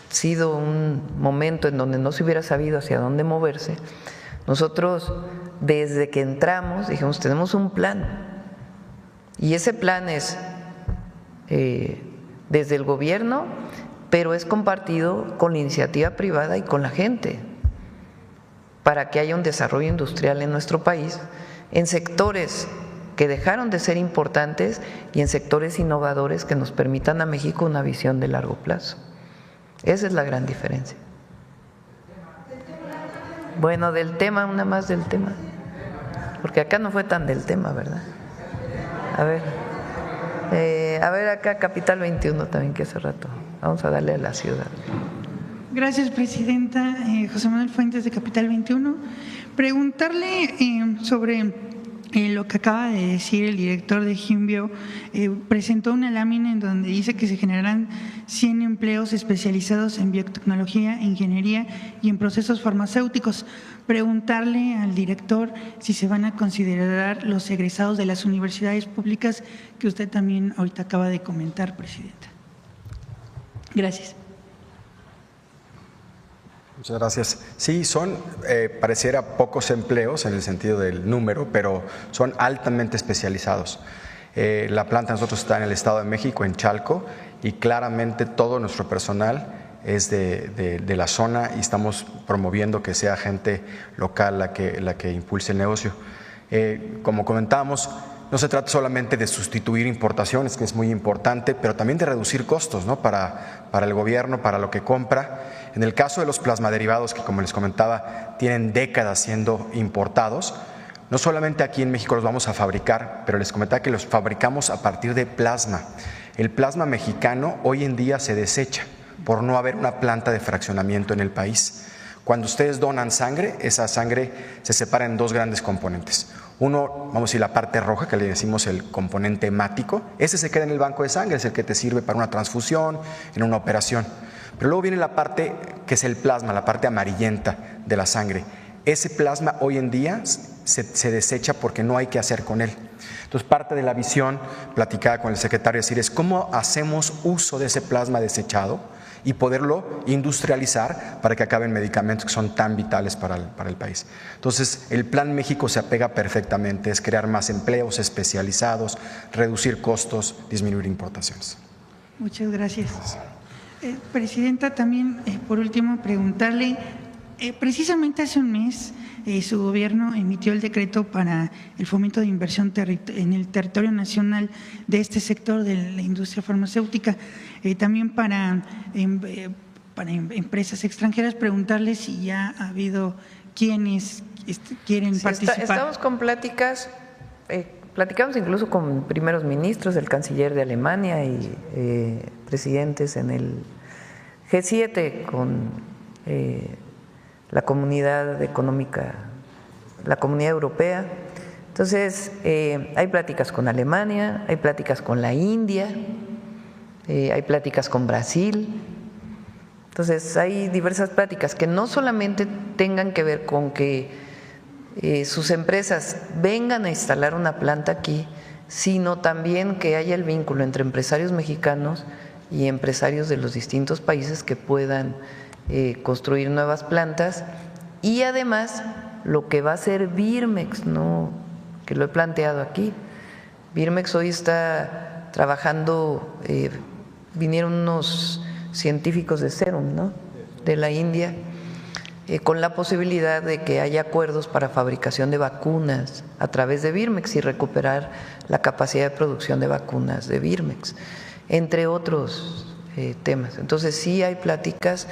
sido un momento en donde no se hubiera sabido hacia dónde moverse. Nosotros, desde que entramos, dijimos, tenemos un plan, y ese plan es desde el gobierno, pero es compartido con la iniciativa privada y con la gente, para que haya un desarrollo industrial en nuestro país, en sectores que dejaron de ser importantes y en sectores innovadores que nos permitan a México una visión de largo plazo. Esa es la gran diferencia. Bueno, del tema, una más del tema, porque acá no fue tan del tema, ¿verdad? A ver acá Capital 21 también, que hace rato, vamos a darle a la ciudad. Gracias, presidenta. José Manuel Fuentes, de Capital 21. Preguntarle sobre lo que acaba de decir el director de Hyunbio. Presentó una lámina en donde dice que se generarán 100 empleos especializados en biotecnología, ingeniería y en procesos farmacéuticos. Preguntarle al director si se van a considerar los egresados de las universidades públicas que usted también ahorita acaba de comentar, presidenta. Gracias. Muchas gracias. Sí, son, pareciera pocos empleos en el sentido del número, pero son altamente especializados. La planta de nosotros está en el Estado de México, en Chalco, y claramente todo nuestro personal es de la zona y estamos promoviendo que sea gente local la que impulse el negocio. Como comentábamos, no se trata solamente de sustituir importaciones, que es muy importante, pero también de reducir costos, ¿no? Para el gobierno, para lo que compra. En el caso de los plasmaderivados, que como les comentaba, tienen décadas siendo importados, no solamente aquí en México los vamos a fabricar, pero les comentaba que los fabricamos a partir de plasma. El plasma mexicano hoy en día se desecha por no haber una planta de fraccionamiento en el país. Cuando ustedes donan sangre, esa sangre se separa en dos grandes componentes. Uno, vamos a decir, la parte roja, que le decimos el componente hemático, ese se queda en el banco de sangre, es el que te sirve para una transfusión, en una operación. Pero luego viene la parte que es el plasma, la parte amarillenta de la sangre. Ese plasma hoy en día se desecha porque no hay qué hacer con él. Entonces, parte de la visión platicada con el secretario es cómo hacemos uso de ese plasma desechado y poderlo industrializar para que acaben medicamentos que son tan vitales para el país. Entonces, el Plan México se apega perfectamente, es crear más empleos especializados, reducir costos, disminuir importaciones. Muchas gracias. Presidenta, también por último preguntarle, precisamente hace un mes su gobierno emitió el decreto para el fomento de inversión en el territorio nacional de este sector de la industria farmacéutica, también para empresas extranjeras. Preguntarle si ya ha habido quienes quieren participar. Estamos con pláticas, platicamos incluso con primeros ministros, el canciller de Alemania y presidentes en el G7 con la comunidad económica, la comunidad europea. Entonces, hay pláticas con Alemania, hay pláticas con la India, hay pláticas con Brasil. Entonces, hay diversas pláticas que no solamente tengan que ver con que sus empresas vengan a instalar una planta aquí, sino también que haya el vínculo entre empresarios mexicanos y empresarios de los distintos países que puedan construir nuevas plantas. Y además lo que va a hacer Birmex, ¿no?, que lo he planteado aquí. Birmex hoy está trabajando, vinieron unos científicos de Serum, ¿no?, de la India, con la posibilidad de que haya acuerdos para fabricación de vacunas a través de Birmex y recuperar la capacidad de producción de vacunas de Birmex, entre otros temas. Entonces sí hay pláticas,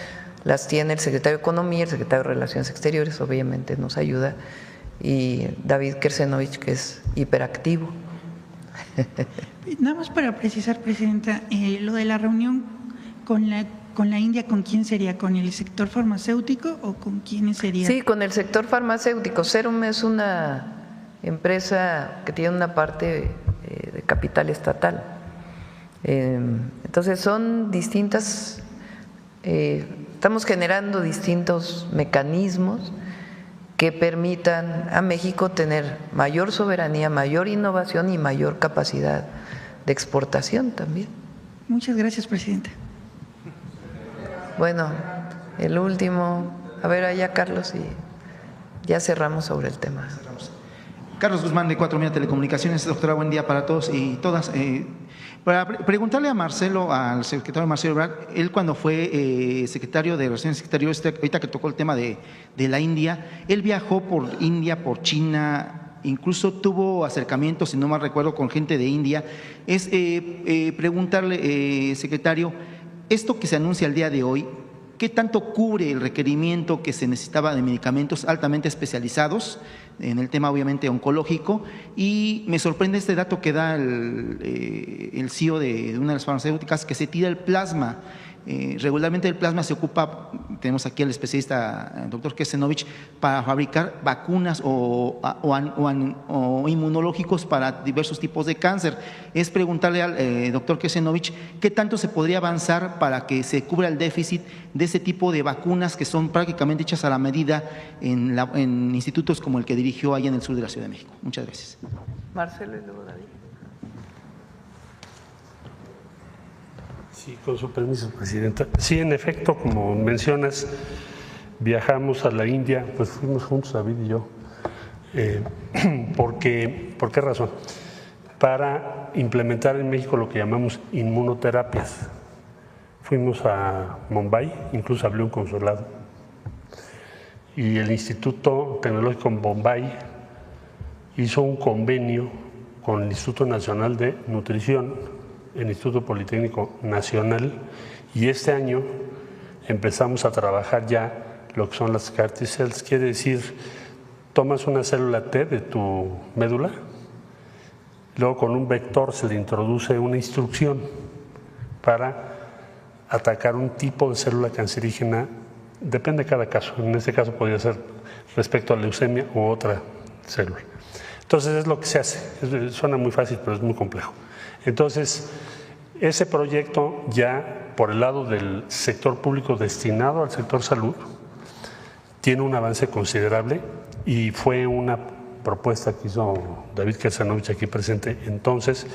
las tiene el secretario de Economía, el secretario de Relaciones Exteriores, obviamente nos ayuda, y David Kersenovich, que es hiperactivo. Nada más para precisar, Presidenta, lo de la reunión con la India, ¿con quién sería? ¿Con el sector farmacéutico o con quiénes sería? Sí, con el sector farmacéutico. Serum es una empresa que tiene una parte de capital estatal. Entonces son distintas, estamos generando distintos mecanismos que permitan a México tener mayor soberanía, mayor innovación y mayor capacidad de exportación también. Muchas gracias, Presidenta. Bueno, el último, a ver allá Carlos, y ya cerramos sobre el tema. Carlos Guzmán, de 4 Telecomunicaciones. Doctora, buen día para todos y todas. Para preguntarle a Marcelo, al secretario Marcelo Ebrard, él cuando fue secretario de Relaciones Exteriores, ahorita que tocó el tema de la India, él viajó por India, por China, incluso tuvo acercamientos, si no mal recuerdo, con gente de India. Es preguntarle, secretario, esto que se anuncia el día de hoy, ¿qué tanto cubre el requerimiento que se necesitaba de medicamentos altamente especializados en el tema obviamente oncológico? Y me sorprende este dato que da el CEO de una de las farmacéuticas, que se tira el plasma. Regularmente el plasma se ocupa, tenemos aquí al especialista, el doctor Kersenovich, para fabricar vacunas o inmunológicos para diversos tipos de cáncer. Es preguntarle al doctor Kersenovich qué tanto se podría avanzar para que se cubra el déficit de ese tipo de vacunas que son prácticamente hechas a la medida en institutos como el que dirigió allá en el sur de la Ciudad de México. Muchas gracias. Marcelo y luego David. Sí, con su permiso, Presidenta. Sí, en efecto, como mencionas, viajamos a la India, pues fuimos juntos, David y yo. ¿Por qué razón? Para implementar en México lo que llamamos inmunoterapias. Fuimos a Mumbai, incluso hablé un consulado, y el Instituto Tecnológico en Bombay hizo un convenio con el Instituto Nacional de Nutrición, el Instituto Politécnico Nacional, y este año empezamos a trabajar ya lo que son las CAR T-cells. Quiere decir, tomas una célula T de tu médula, luego con un vector se le introduce una instrucción para atacar un tipo de célula cancerígena, depende de cada caso. En este caso podría ser respecto a leucemia u otra célula. Entonces es lo que se hace. Suena muy fácil, pero es muy complejo. Entonces, ese proyecto ya por el lado del sector público destinado al sector salud tiene un avance considerable y fue una propuesta que hizo David Kesanovich aquí presente entonces,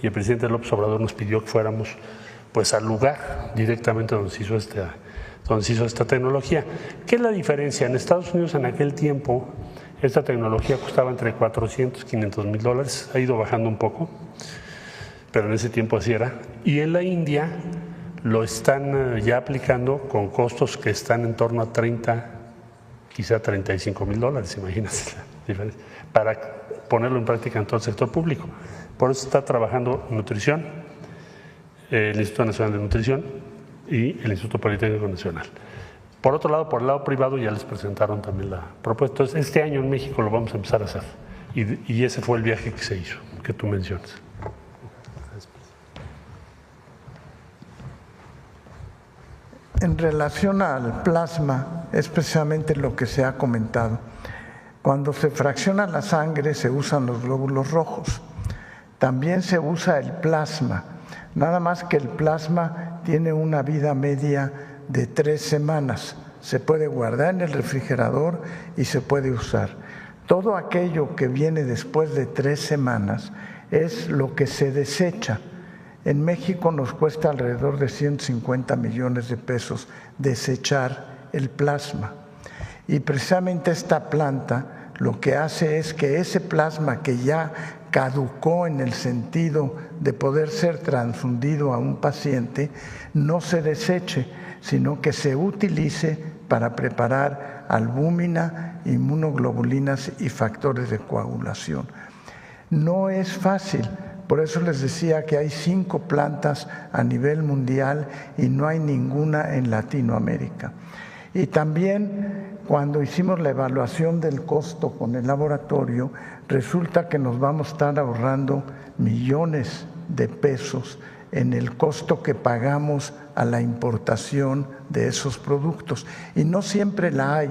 y el presidente López Obrador nos pidió que fuéramos pues al lugar directamente donde se hizo esta tecnología. ¿Qué es la diferencia? En Estados Unidos en aquel tiempo esta tecnología costaba entre $400 y $500,000, ha ido bajando un poco, pero en ese tiempo así era. Y en la India lo están ya aplicando con costos que están en torno a 30, quizá $35,000, imagínate la diferencia, para ponerlo en práctica en todo el sector público. Por eso está trabajando nutrición, el Instituto Nacional de Nutrición y el Instituto Politécnico Nacional. Por otro lado, por el lado privado ya les presentaron también la propuesta. Entonces, este año en México lo vamos a empezar a hacer y ese fue el viaje que se hizo, que tú mencionas. En relación al plasma, es precisamente lo que se ha comentado. Cuando se fracciona la sangre se usan los glóbulos rojos. También se usa el plasma, nada más que el plasma tiene una vida media de 3 semanas. Se puede guardar en el refrigerador y se puede usar. Todo aquello que viene después de 3 semanas es lo que se desecha. En México nos cuesta alrededor de 150 millones de pesos desechar el plasma. Y precisamente esta planta lo que hace es que ese plasma que ya caducó en el sentido de poder ser transfundido a un paciente, no se deseche, sino que se utilice para preparar albúmina, inmunoglobulinas y factores de coagulación. No es fácil. Por eso les decía que hay 5 plantas a nivel mundial y no hay ninguna en Latinoamérica. Y también cuando hicimos la evaluación del costo con el laboratorio, resulta que nos vamos a estar ahorrando millones de pesos en el costo que pagamos a la importación de esos productos. Y no siempre la hay.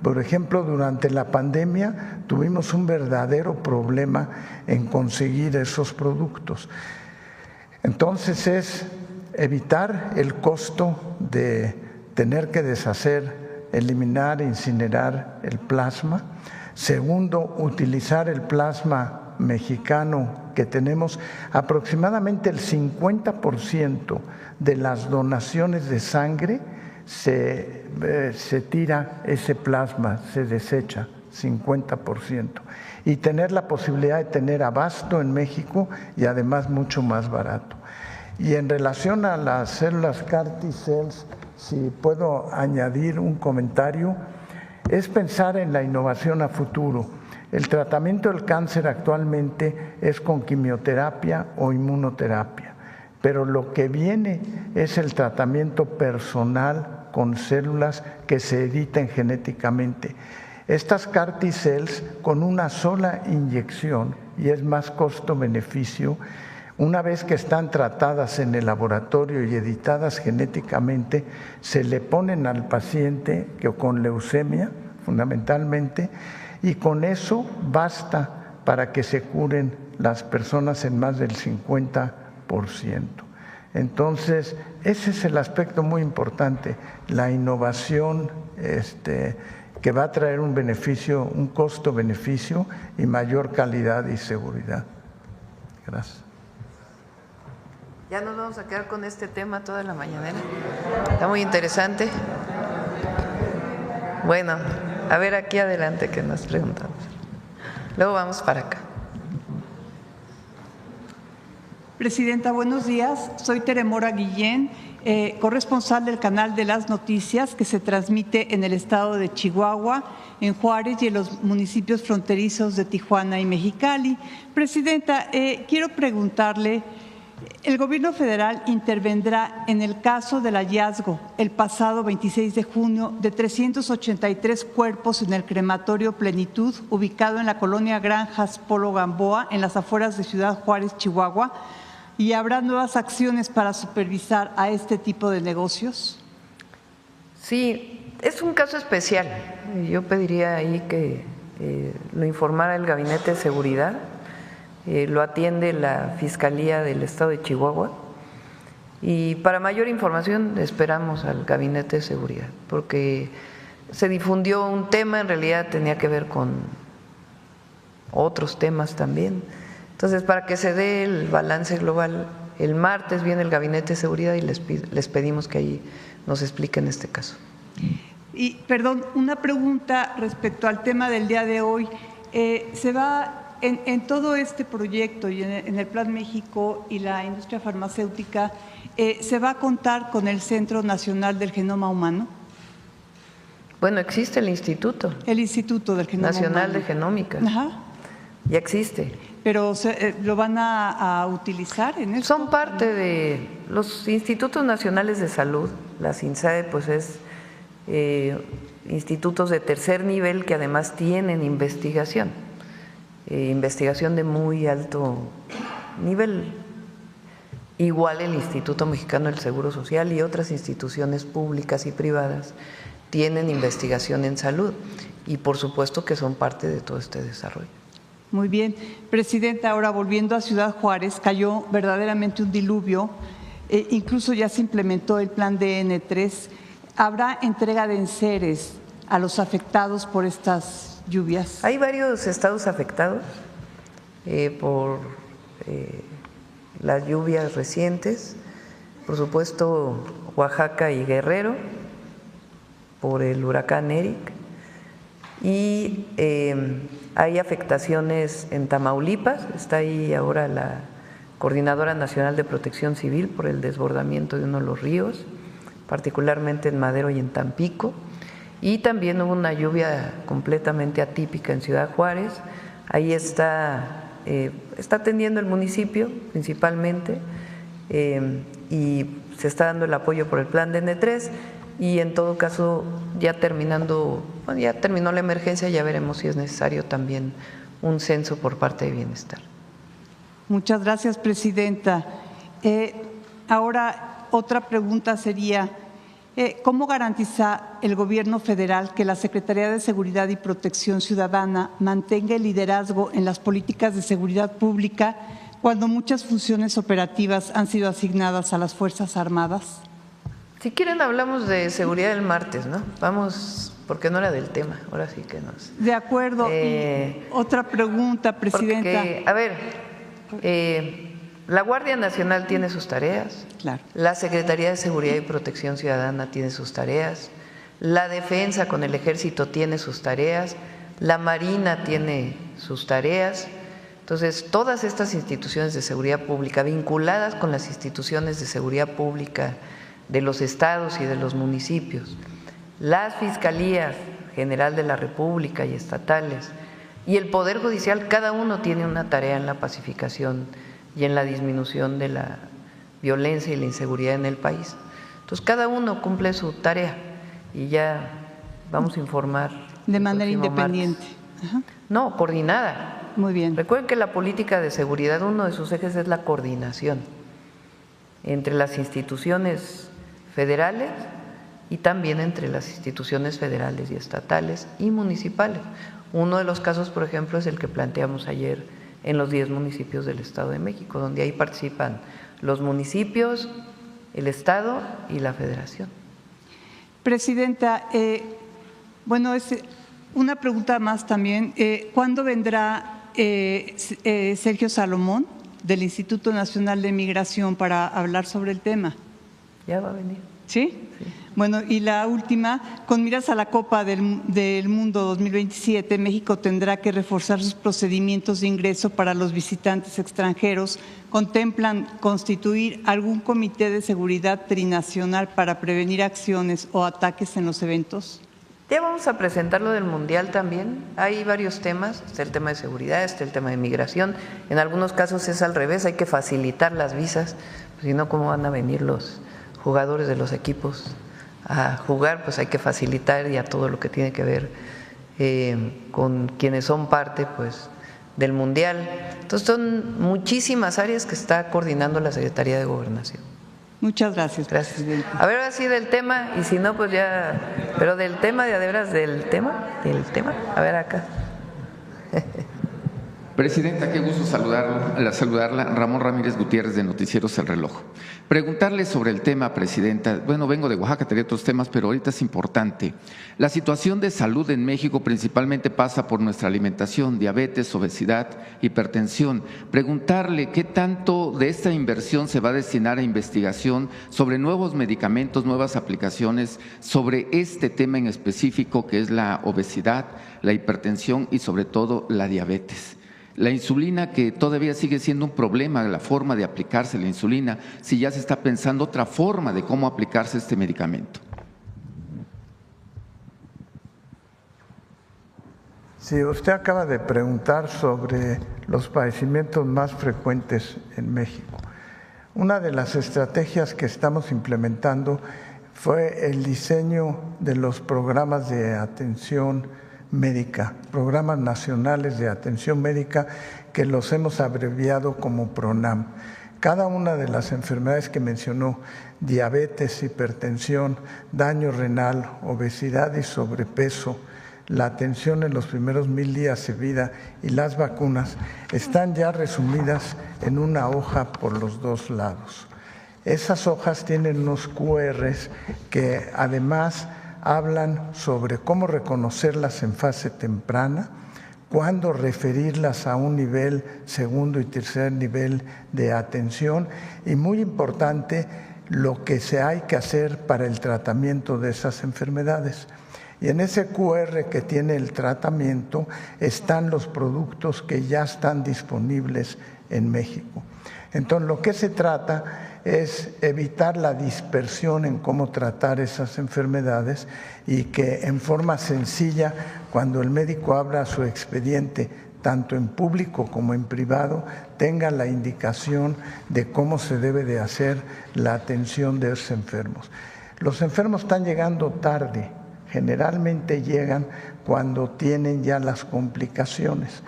Por ejemplo, durante la pandemia tuvimos un verdadero problema en conseguir esos productos. Entonces es evitar el costo de tener que deshacer, eliminar, incinerar el plasma. Segundo, utilizar el plasma mexicano que tenemos. Aproximadamente el 50% de las donaciones de sangre se tira ese plasma, se desecha, 50%. Y tener la posibilidad de tener abasto en México y además mucho más barato. Y en relación a las células CAR T-cells, si puedo añadir un comentario, es pensar en la innovación a futuro. El tratamiento del cáncer actualmente es con quimioterapia o inmunoterapia, pero lo que viene es el tratamiento personal con células que se editen genéticamente. Estas CAR T-cells con una sola inyección, y es más costo-beneficio, una vez que están tratadas en el laboratorio y editadas genéticamente, se le ponen al paciente que con leucemia, fundamentalmente, y con eso basta para que se curen las personas en más del 50%. Entonces, ese es el aspecto muy importante, la innovación que va a traer un beneficio, un costo-beneficio y mayor calidad y seguridad. Gracias. Ya nos vamos a quedar con este tema toda la mañanera. Está muy interesante. Bueno, a ver aquí adelante que nos preguntamos. Luego vamos para acá. Presidenta, buenos días. Soy Teremora Guillén, corresponsal del canal de las noticias que se transmite en el estado de Chihuahua, en Juárez y en los municipios fronterizos de Tijuana y Mexicali. Presidenta, quiero preguntarle, ¿el gobierno federal intervendrá en el caso del hallazgo el pasado 26 de junio de 383 cuerpos en el crematorio Plenitud, ubicado en la colonia Granjas Polo Gamboa, en las afueras de Ciudad Juárez, Chihuahua? ¿Y habrá nuevas acciones para supervisar a este tipo de negocios? Sí, es un caso especial. Yo pediría ahí que lo informara el Gabinete de Seguridad. Lo atiende la Fiscalía del Estado de Chihuahua. Y para mayor información esperamos al Gabinete de Seguridad, porque se difundió un tema, en realidad tenía que ver con otros temas también. Entonces, para que se dé el balance global, el martes viene el Gabinete de Seguridad y les pedimos que ahí nos expliquen este caso. Y, perdón, una pregunta respecto al tema del día de hoy. ¿Se va en todo este proyecto y en el Plan México y la industria farmacéutica, se va a contar con el Centro Nacional del Genoma Humano? Bueno, existe el instituto. El Instituto del Genoma Nacional Humano. de Genómica. Ajá. Ya existe. ¿Pero lo van a utilizar en eso? Son parte de los institutos nacionales de salud. La INSAE pues es institutos de tercer nivel que además tienen investigación de muy alto nivel. Igual el Instituto Mexicano del Seguro Social y otras instituciones públicas y privadas tienen investigación en salud y por supuesto que son parte de todo este desarrollo. Muy bien. Presidenta, ahora volviendo a Ciudad Juárez, cayó verdaderamente un diluvio, incluso ya se implementó el plan DN3. ¿Habrá entrega de enseres a los afectados por estas lluvias? Hay varios estados afectados por las lluvias recientes, por supuesto Oaxaca y Guerrero, por el huracán Eric, y hay afectaciones en Tamaulipas, está ahí ahora la Coordinadora Nacional de Protección Civil por el desbordamiento de uno de los ríos, particularmente en Madero y en Tampico, y también hubo una lluvia completamente atípica en Ciudad Juárez. Ahí está atendiendo el municipio principalmente y se está dando el apoyo por el plan DN3 y en todo caso ya terminó la emergencia, ya veremos si es necesario también un censo por parte de Bienestar. Muchas gracias, Presidenta. Ahora, otra pregunta sería, ¿cómo garantiza el Gobierno federal que la Secretaría de Seguridad y Protección Ciudadana mantenga el liderazgo en las políticas de seguridad pública cuando muchas funciones operativas han sido asignadas a las Fuerzas Armadas? Si quieren hablamos de seguridad el martes, ¿no? Vamos, porque no era del tema, ahora sí que nos… De acuerdo. Y otra pregunta, Presidenta. Porque, a ver, la Guardia Nacional tiene sus tareas, claro. La Secretaría de Seguridad y Protección Ciudadana tiene sus tareas, la Defensa con el Ejército tiene sus tareas, la Marina tiene sus tareas. Entonces, todas estas instituciones de seguridad pública vinculadas con las instituciones de seguridad pública de los estados y de los municipios, las Fiscalías General de la República y estatales y el Poder Judicial, cada uno tiene una tarea en la pacificación y en la disminución de la violencia y la inseguridad en el país. Entonces, cada uno cumple su tarea y ya vamos a informar. De manera independiente. Ajá. No, coordinada. Muy bien. Recuerden que la política de seguridad, uno de sus ejes es la coordinación entre las instituciones federales y también entre las instituciones federales y estatales y municipales. Uno de los casos, por ejemplo, es el que planteamos ayer en los 10 municipios del Estado de México, donde ahí participan los municipios, el Estado y la Federación. Presidenta, bueno, es una pregunta más también. ¿Cuándo vendrá Sergio Salomón del Instituto Nacional de Migración para hablar sobre el tema? Ya va a venir. ¿Sí? Sí. Bueno, y la última, con miras a la Copa del Mundo 2027, México tendrá que reforzar sus procedimientos de ingreso para los visitantes extranjeros. ¿Contemplan constituir algún comité de seguridad trinacional para prevenir acciones o ataques en los eventos? Ya vamos a presentar lo del Mundial también. Hay varios temas, está el tema de seguridad, está el tema de migración. En algunos casos es al revés, hay que facilitar las visas, si no, ¿cómo van a venir los jugadores de los equipos a jugar? Pues hay que facilitar ya todo lo que tiene que ver con quienes son parte pues del Mundial. Entonces son muchísimas áreas que está coordinando la Secretaría de Gobernación. Muchas gracias. Gracias. A ver, ahora sí del tema, y si no, pues ya, pero del tema, de veras, del tema, a ver acá. Presidenta, qué gusto saludarla. Ramón Ramírez Gutiérrez, de Noticieros El Reloj. Preguntarle sobre el tema, Presidenta. Bueno, vengo de Oaxaca, tenía otros temas, pero ahorita es importante. La situación de salud en México principalmente pasa por nuestra alimentación, diabetes, obesidad, hipertensión. Preguntarle qué tanto de esta inversión se va a destinar a investigación sobre nuevos medicamentos, nuevas aplicaciones, sobre este tema en específico que es la obesidad, la hipertensión y sobre todo la diabetes. La insulina, que todavía sigue siendo un problema, la forma de aplicarse la insulina, si ya se está pensando otra forma de cómo aplicarse este medicamento. Sí, usted acaba de preguntar sobre los padecimientos más frecuentes en México. Una de las estrategias que estamos implementando fue el diseño de los programas de atención médica, programas nacionales de atención médica, que los hemos abreviado como PRONAM. Cada una de las enfermedades que mencionó, diabetes, hipertensión, daño renal, obesidad y sobrepeso, la atención en los primeros 1000 días de vida y las vacunas, están ya resumidas en una hoja por los dos lados. Esas hojas tienen unos QRs que además hablan sobre cómo reconocerlas en fase temprana, cuándo referirlas a un nivel, segundo y tercer nivel de atención, y muy importante, lo que se hay que hacer para el tratamiento de esas enfermedades. Y en ese QR que tiene el tratamiento están los productos que ya están disponibles en México. Entonces, lo que se trata es evitar la dispersión en cómo tratar esas enfermedades y que en forma sencilla, cuando el médico abra su expediente, tanto en público como en privado, tenga la indicación de cómo se debe de hacer la atención de esos enfermos. Los enfermos están llegando tarde, generalmente llegan cuando tienen ya las complicaciones.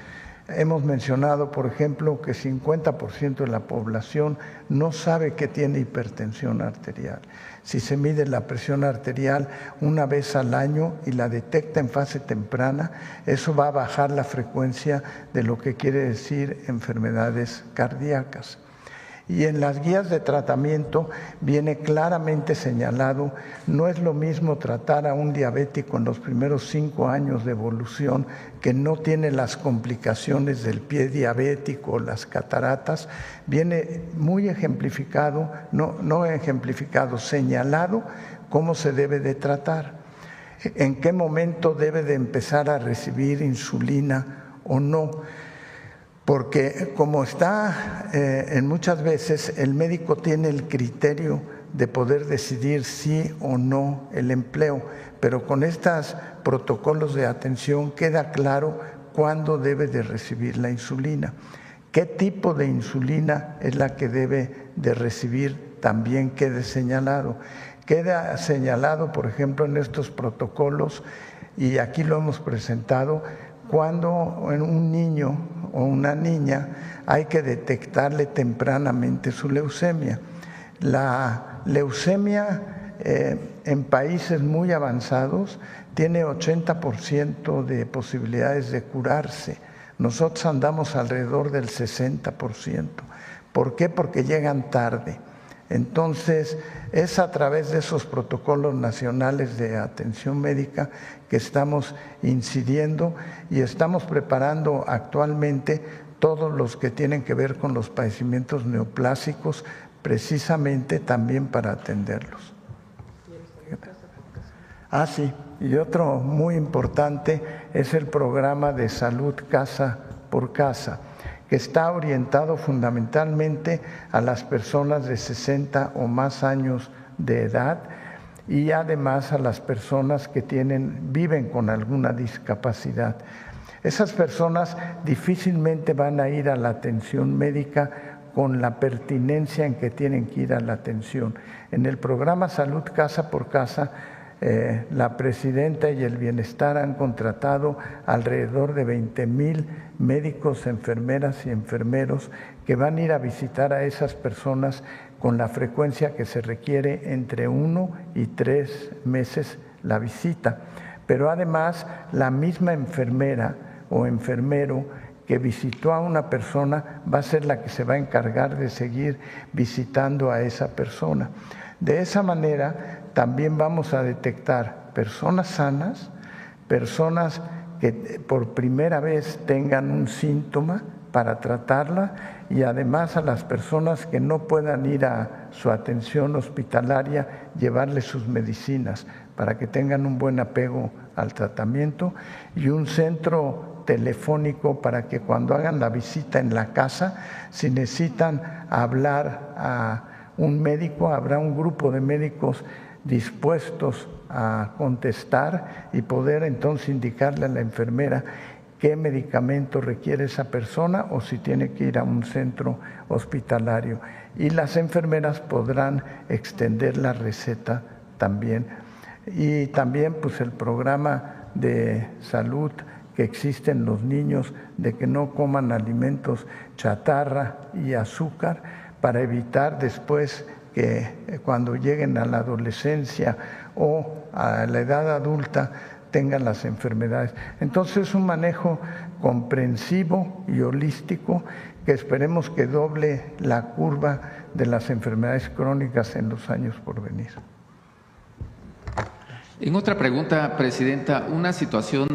Hemos mencionado, por ejemplo, que 50% de la población no sabe que tiene hipertensión arterial. Si se mide la presión arterial una vez al año y la detecta en fase temprana, eso va a bajar la frecuencia de lo que quiere decir enfermedades cardíacas. Y en las guías de tratamiento viene claramente señalado, no es lo mismo tratar a un diabético en los primeros 5 años de evolución que no tiene las complicaciones del pie diabético o las cataratas, viene muy ejemplificado, no ejemplificado, señalado cómo se debe de tratar, en qué momento debe de empezar a recibir insulina o no. Porque como está en muchas veces, el médico tiene el criterio de poder decidir sí o no el empleo, pero con estos protocolos de atención queda claro cuándo debe de recibir la insulina. ¿Qué tipo de insulina es la que debe de recibir? También quede señalado. Queda señalado, por ejemplo, en estos protocolos, y aquí lo hemos presentado, cuando en un niño o una niña hay que detectarle tempranamente su leucemia. La leucemia en países muy avanzados tiene 80% de posibilidades de curarse. Nosotros andamos alrededor del 60%. ¿Por qué? Porque llegan tarde. Entonces, es a través de esos protocolos nacionales de atención médica que estamos incidiendo y estamos preparando actualmente todos los que tienen que ver con los padecimientos neoplásicos, precisamente también para atenderlos. Ah, sí, y otro muy importante es el programa de salud casa por casa, que está orientado fundamentalmente a las personas de 60 o más años de edad y además a las personas que viven con alguna discapacidad. Esas personas difícilmente van a ir a la atención médica con la pertinencia en que tienen que ir a la atención. En el programa Salud Casa por Casa, la presidenta y el Bienestar han contratado alrededor de 20,000 médicos, enfermeras y enfermeros que van a ir a visitar a esas personas con la frecuencia que se requiere, entre 1 y 3 meses la visita. Pero además, la misma enfermera o enfermero que visitó a una persona va a ser la que se va a encargar de seguir visitando a esa persona. De esa manera también vamos a detectar personas sanas, personas que por primera vez tengan un síntoma para tratarla y además a las personas que no puedan ir a su atención hospitalaria, llevarles sus medicinas para que tengan un buen apego al tratamiento y un centro telefónico para que cuando hagan la visita en la casa, si necesitan hablar a un médico, habrá un grupo de médicos dispuestos a contestar y poder entonces indicarle a la enfermera qué medicamento requiere esa persona o si tiene que ir a un centro hospitalario. Y las enfermeras podrán extender la receta también. Y también pues el programa de salud que existe en los niños de que no coman alimentos chatarra y azúcar para evitar después que cuando lleguen a la adolescencia o a la edad adulta tengan las enfermedades. Entonces es un manejo comprensivo y holístico que esperemos que doble la curva de las enfermedades crónicas en los años por venir. En otra pregunta, Presidenta, una situación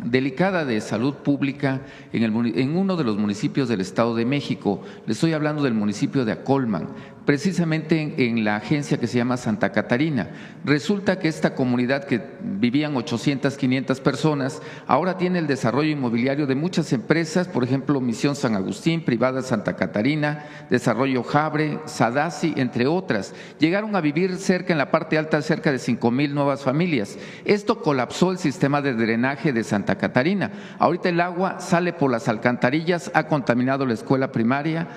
delicada de salud pública en uno de los municipios del Estado de México. Le estoy hablando del municipio de Acolman, precisamente en la agencia que se llama Santa Catarina. Resulta que esta comunidad que vivían 800, 500 personas, ahora tiene el desarrollo inmobiliario de muchas empresas, por ejemplo, Misión San Agustín, Privada Santa Catarina, Desarrollo Jabre, Sadasi, entre otras. Llegaron a vivir en la parte alta, cerca de 5,000 nuevas familias. Esto colapsó el sistema de drenaje de Santa Catarina. Ahorita el agua sale por las alcantarillas, ha contaminado la escuela primaria,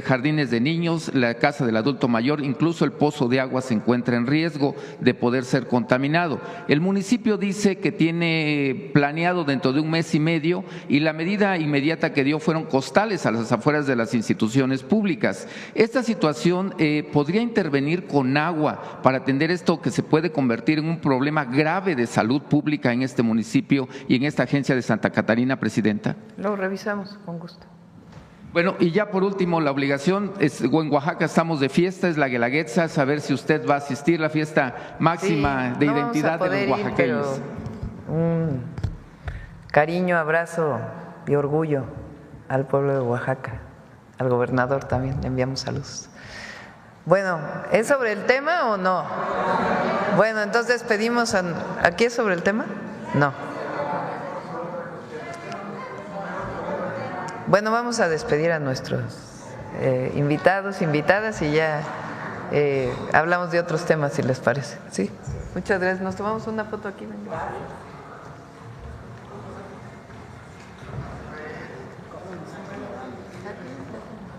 jardines de niños, la casa del adulto mayor, incluso el pozo de agua se encuentra en riesgo de poder ser contaminado. El municipio dice que tiene planeado dentro de 1 mes y medio y la medida inmediata que dio fueron costales a las afueras de las instituciones públicas. Esta situación podría intervenir con agua para atender esto que se puede convertir en un problema grave de salud pública en este municipio y en esta agencia de Santa Catarina, Presidenta. Lo revisamos con gusto. Bueno, y ya por último, la obligación, en Oaxaca estamos de fiesta, es la Guelaguetza, saber si usted va a asistir a la fiesta máxima de identidad de los oaxaqueños. Un cariño, abrazo y orgullo al pueblo de Oaxaca, al gobernador también, le enviamos saludos. Bueno, ¿es sobre el tema o no? Bueno, entonces pedimos, ¿aquí es sobre el tema? No. Bueno, vamos a despedir a nuestros invitados, invitadas y ya hablamos de otros temas, si les parece. Sí, muchas gracias. Nos tomamos una foto aquí. Venga.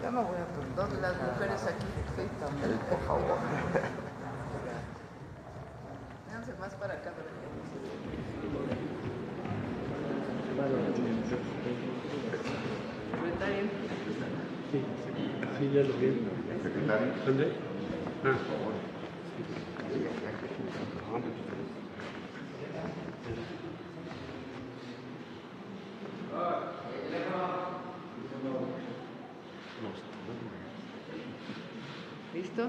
Ya me voy a poner las mujeres aquí, sí, también, por favor. Véanse más para acá. Sí, ya lo vi. ¿Dónde? Ah. ¿Listo?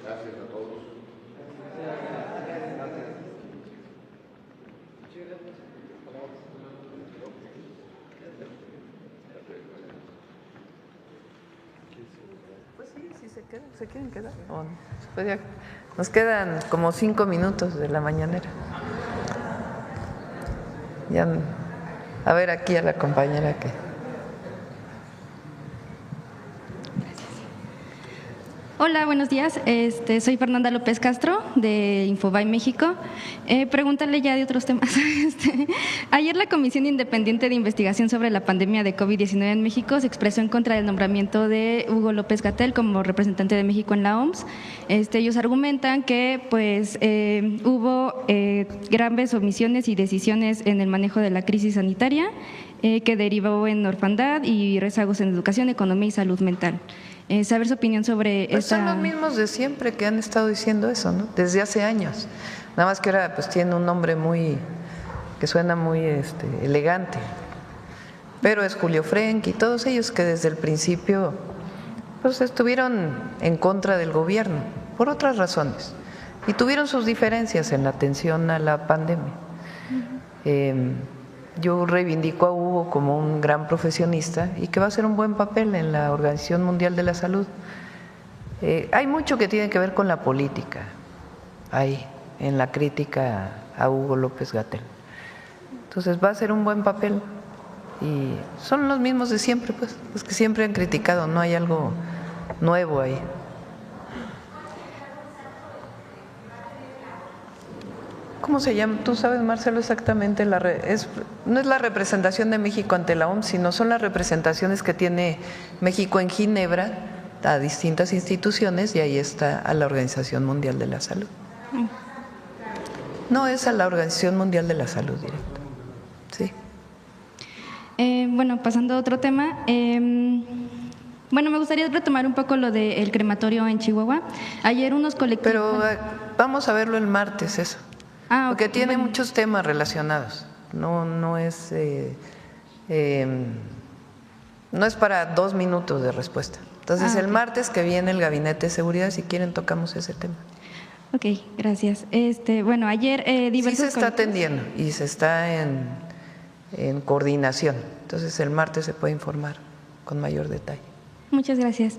Gracias a todos. Pues sí, si se quieren quedar. Pues ya, nos quedan como 5 minutos de la mañanera. Ya, a ver aquí a la compañera que… Hola, buenos días. Soy Fernanda López Castro de Infobae México. Preguntarle ya de otros temas. Ayer la Comisión Independiente de Investigación sobre la Pandemia de COVID-19 en México se expresó en contra del nombramiento de Hugo López-Gatell como representante de México en la OMS. Ellos argumentan que pues hubo graves omisiones y decisiones en el manejo de la crisis sanitaria que derivó en orfandad y rezagos en educación, economía y salud mental. Saber su opinión sobre pues esta… Son los mismos de siempre que han estado diciendo eso, ¿no? Desde hace años. Nada más que ahora pues tiene un nombre que suena muy elegante. Pero es Julio Frenk y todos ellos que desde el principio pues estuvieron en contra del gobierno por otras razones y tuvieron sus diferencias en la atención a la pandemia. Yo reivindico a Hugo como un gran profesionista y que va a hacer un buen papel en la Organización Mundial de la Salud. Hay mucho que tiene que ver con la política, ahí, en la crítica a Hugo López-Gatell. Entonces va a hacer un buen papel y son los mismos de siempre, pues, los que siempre han criticado, no hay algo nuevo ahí. ¿Cómo se llama? Tú sabes, Marcelo, exactamente, no es la representación de México ante la OMS, sino son las representaciones que tiene México en Ginebra a distintas instituciones y ahí está a la Organización Mundial de la Salud. No es a la Organización Mundial de la Salud directo. Sí. Bueno, pasando a otro tema. Bueno, me gustaría retomar un poco lo del crematorio en Chihuahua. Ayer unos colectivos… Pero vamos a verlo el martes eso. Porque tiene muchos temas relacionados. No es para 2 minutos de respuesta. Entonces el martes que viene el Gabinete de Seguridad, si quieren tocamos ese tema. Ok, gracias. Bueno, ayer diversos… Sí se está atendiendo y se está en coordinación. Entonces el martes se puede informar con mayor detalle. Muchas gracias.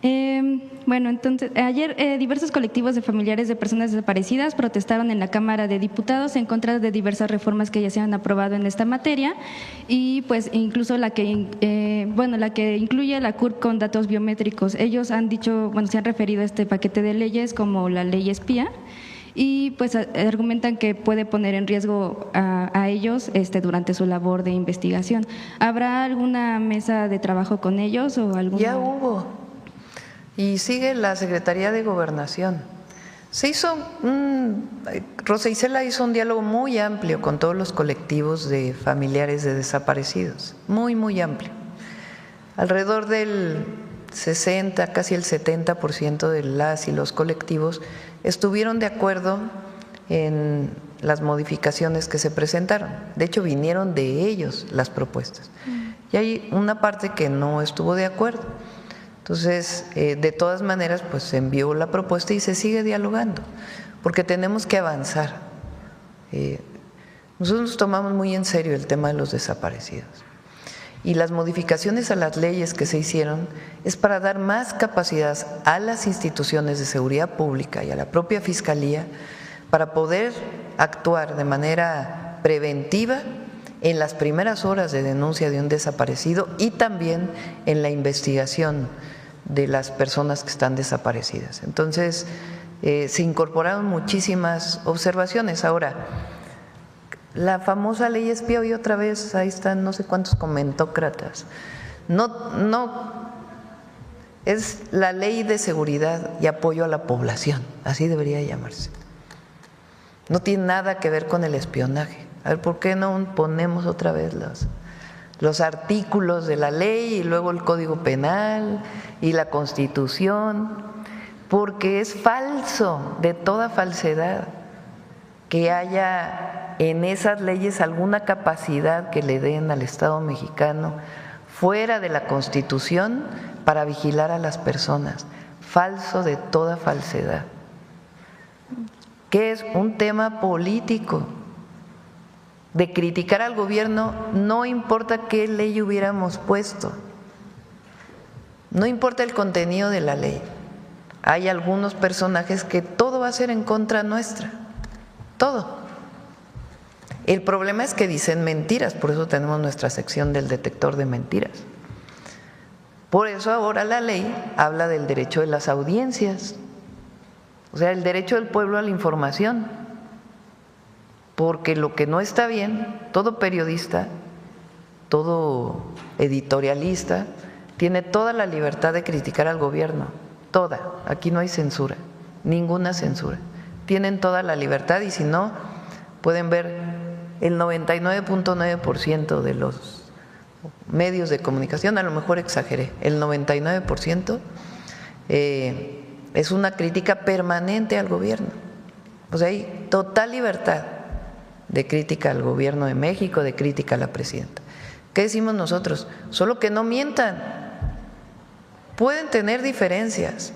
Bueno, entonces, ayer diversos colectivos de familiares de personas desaparecidas protestaron en la Cámara de Diputados en contra de diversas reformas que ya se han aprobado en esta materia y pues incluso la que incluye la CURP con datos biométricos. Ellos han dicho, se han referido a este paquete de leyes como la ley espía y pues argumentan que puede poner en riesgo a ellos durante su labor de investigación. ¿Habrá alguna mesa de trabajo con ellos o alguna? Ya hubo. Y sigue la Secretaría de Gobernación. Rosa Isela hizo un diálogo muy amplio con todos los colectivos de familiares de desaparecidos, muy, muy amplio. Alrededor del 60, casi el 70% de las y los colectivos estuvieron de acuerdo en las modificaciones que se presentaron. De hecho, vinieron de ellos las propuestas. Y hay una parte que no estuvo de acuerdo. Entonces, de todas maneras, pues se envió la propuesta y se sigue dialogando, porque tenemos que avanzar. Nosotros tomamos muy en serio el tema de los desaparecidos. Y las modificaciones a las leyes que se hicieron es para dar más capacidad a las instituciones de seguridad pública y a la propia Fiscalía para poder actuar de manera preventiva en las primeras horas de denuncia de un desaparecido y también en la investigación de las personas que están desaparecidas. Entonces, se incorporaron muchísimas observaciones. Ahora, la famosa ley espía, hoy otra vez, ahí están no sé cuántos comentócratas. No, es la ley de seguridad y apoyo a la población, así debería llamarse. No tiene nada que ver con el espionaje. A ver, ¿por qué no ponemos otra vez los artículos de la ley y luego el Código Penal y la Constitución? porque es falso, de toda falsedad, que haya en esas leyes alguna capacidad que le den al Estado mexicano fuera de la Constitución para vigilar a las personas. Falso de toda falsedad. Que es un tema político, de criticar al gobierno, no importa qué ley hubiéramos puesto, no importa el contenido de la ley. Hay algunos personajes que todo va a ser en contra nuestra, todo. El problema es que dicen mentiras, por eso tenemos nuestra sección del detector de mentiras. Por eso ahora la ley habla del derecho de las audiencias, o sea, el derecho del pueblo a la información, porque lo que no está bien, todo periodista, todo editorialista, tiene toda la libertad de criticar al gobierno, toda, aquí no hay censura, ninguna censura, tienen toda la libertad y si no, pueden ver el 99.9% de los medios de comunicación, a lo mejor exageré, el 99% es una crítica permanente al gobierno, o sea, hay total libertad de crítica al gobierno de México, de crítica a la presidenta. ¿Qué decimos nosotros? Solo que no mientan. Pueden tener diferencias,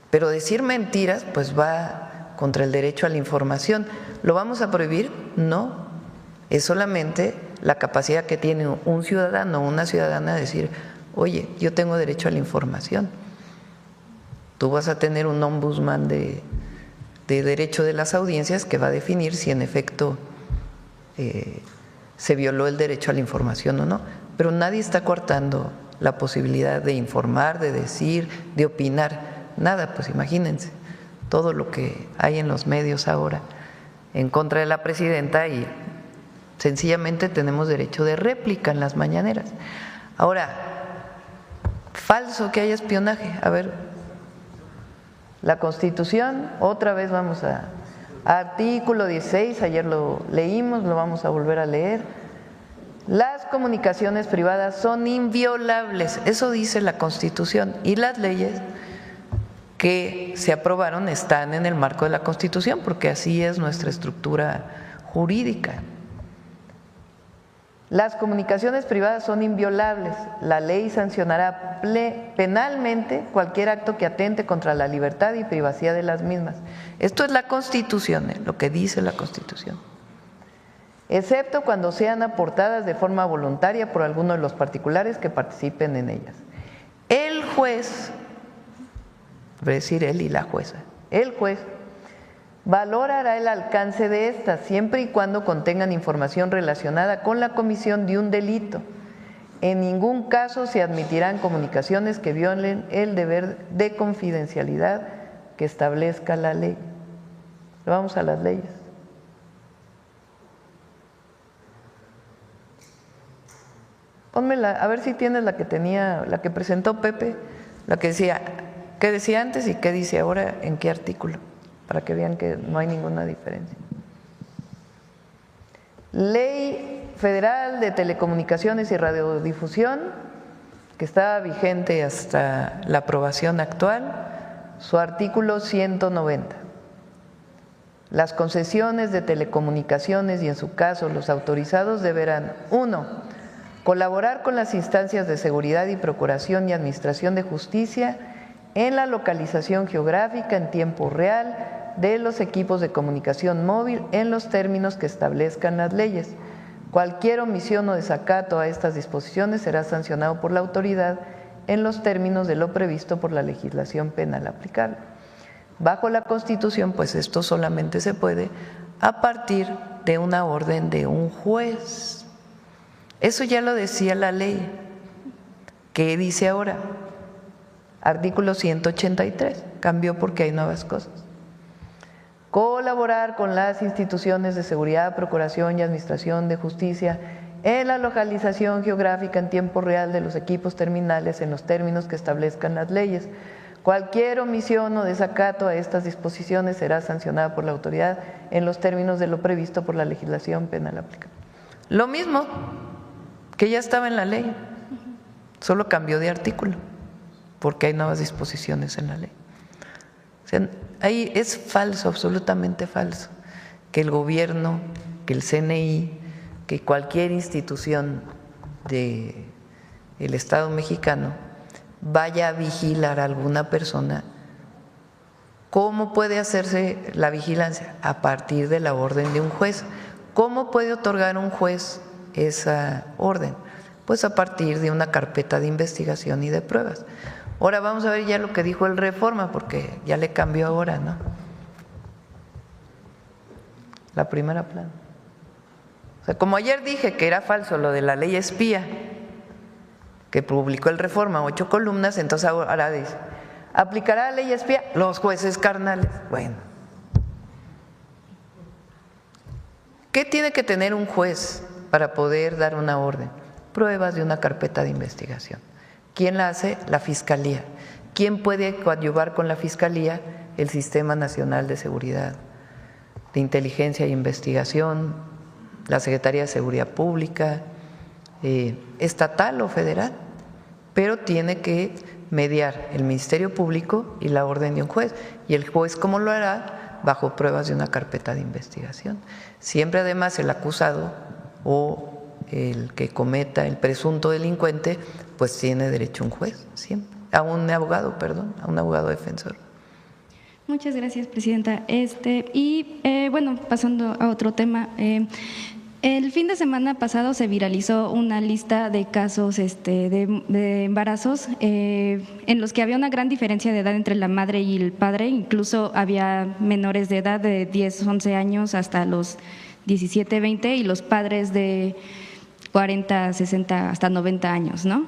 pero decir mentiras pues va contra el derecho a la información. ¿Lo vamos a prohibir? No, es solamente la capacidad que tiene un ciudadano o una ciudadana de decir, oye, yo tengo derecho a la información. Tú vas a tener un ombudsman de derecho de las audiencias que va a definir si en efecto se violó el derecho a la información o no, pero nadie está coartando la posibilidad de informar, de decir, de opinar, nada, pues imagínense todo lo que hay en los medios ahora en contra de la presidenta y sencillamente tenemos derecho de réplica en las mañaneras. Ahora, falso que haya espionaje, a ver, la Constitución, otra vez vamos a artículo 16, ayer lo leímos, lo vamos a volver a leer. Las comunicaciones privadas son inviolables, eso dice la Constitución, y las leyes que se aprobaron están en el marco de la Constitución, porque así es nuestra estructura jurídica. Las comunicaciones privadas son inviolables. La ley sancionará penalmente cualquier acto que atente contra la libertad y privacidad de las mismas. Esto es la Constitución, lo que dice la Constitución. Excepto cuando sean aportadas de forma voluntaria por alguno de los particulares que participen en ellas. El juez, es decir, él y la jueza, el juez valorará el alcance de estas siempre y cuando contengan información relacionada con la comisión de un delito. En ningún caso se admitirán comunicaciones que violen el deber de confidencialidad que establezca la ley. Vamos a las leyes. Pónmela, a ver si tienes la que tenía, la que presentó Pepe, la que decía, qué decía antes y qué dice ahora, en qué artículo, para que vean que no hay ninguna diferencia. Ley Federal de Telecomunicaciones y Radiodifusión, que está vigente hasta la aprobación actual, su artículo 190. Las concesiones de telecomunicaciones y en su caso los autorizados deberán 1. Colaborar con las instancias de seguridad y procuración y administración de justicia en la localización geográfica en tiempo real de los equipos de comunicación móvil en los términos que establezcan las leyes. Cualquier omisión o desacato a estas disposiciones será sancionado por la autoridad en los términos de lo previsto por la legislación penal aplicable. Bajo la Constitución, pues esto solamente se puede a partir de una orden de un juez. Eso ya lo decía la ley. ¿Qué dice ahora? Artículo 183, cambió porque hay nuevas cosas. Colaborar con las instituciones de seguridad, procuración y administración de justicia en la localización geográfica en tiempo real de los equipos terminales en los términos que establezcan las leyes. Cualquier omisión o desacato a estas disposiciones será sancionada por la autoridad en los términos de lo previsto por la legislación penal aplicable. Lo mismo que ya estaba en la ley, solo cambió de artículo. porque hay nuevas disposiciones en la ley. O sea, ahí es falso, absolutamente falso, que el gobierno, que el CNI, que cualquier institución del Estado mexicano vaya a vigilar a alguna persona. ¿Cómo puede hacerse la vigilancia? A partir de la orden de un juez. ¿Cómo puede otorgar un juez esa orden? Pues a partir de una carpeta de investigación y de pruebas. Ahora vamos a ver ya lo que dijo el Reforma, porque ya le cambió ahora, ¿no? La primera plana. O sea, como ayer dije que era falso lo de la ley espía, que publicó el Reforma, 8 columnas, entonces ahora dice, ¿aplicará la ley espía? Los jueces carnales. Bueno, ¿qué tiene que tener un juez para poder dar una orden? Pruebas de una carpeta de investigación. ¿Quién la hace? La Fiscalía. ¿Quién puede coadyuvar con la Fiscalía? El Sistema Nacional de Seguridad, de Inteligencia e Investigación, la Secretaría de Seguridad Pública, estatal o federal, pero tiene que mediar el Ministerio Público y la orden de un juez. ¿Y el juez cómo lo hará? Bajo pruebas de una carpeta de investigación. Siempre además el acusado o el que cometa, el presunto delincuente, pues tiene derecho a un juez, siempre, a un abogado defensor. Muchas gracias, presidenta. Bueno, pasando a otro tema, el fin de semana pasado se viralizó una lista de casos de embarazos en los que había una gran diferencia de edad entre la madre y el padre, incluso había menores de edad de 10, 11 años hasta los 17, 20 y los padres de 40, 60, hasta 90 años, ¿no?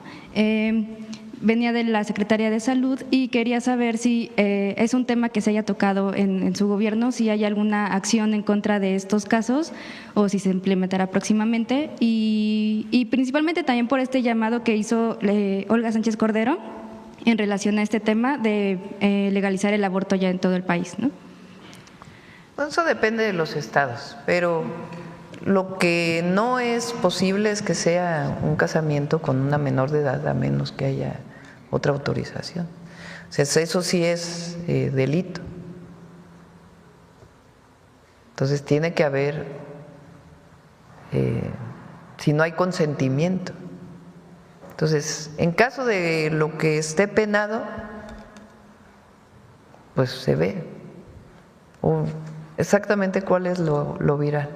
Venía de la Secretaría de Salud y quería saber si es un tema que se haya tocado en su gobierno, si hay alguna acción en contra de estos casos o si se implementará próximamente y principalmente también por este llamado que hizo Olga Sánchez Cordero en relación a este tema de legalizar el aborto ya en todo el país, ¿no? Bueno, eso depende de los estados, pero lo que no es posible es que sea un casamiento con una menor de edad a menos que haya otra autorización. O sea, eso sí es delito. Entonces tiene que haber, si no hay consentimiento. Entonces, en caso de lo que esté penado, pues se ve exactamente cuál es lo viral.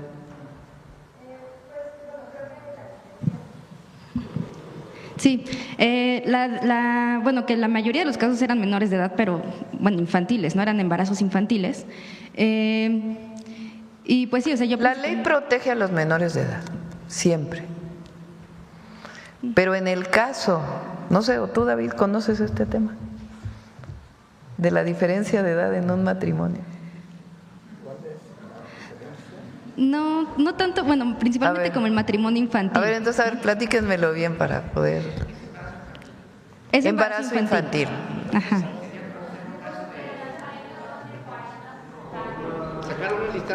Sí, bueno, que la mayoría de los casos eran menores de edad, pero bueno, infantiles, no eran embarazos infantiles. Y pues sí, o sea, la ley protege a los menores de edad, siempre. Pero en el caso, no sé, o tú, David, ¿conoces este tema? De la diferencia de edad en un matrimonio. No tanto, bueno, principalmente como el matrimonio infantil. A ver, entonces, platíquenmelo bien para poder. Es embarazo infantil. Ajá.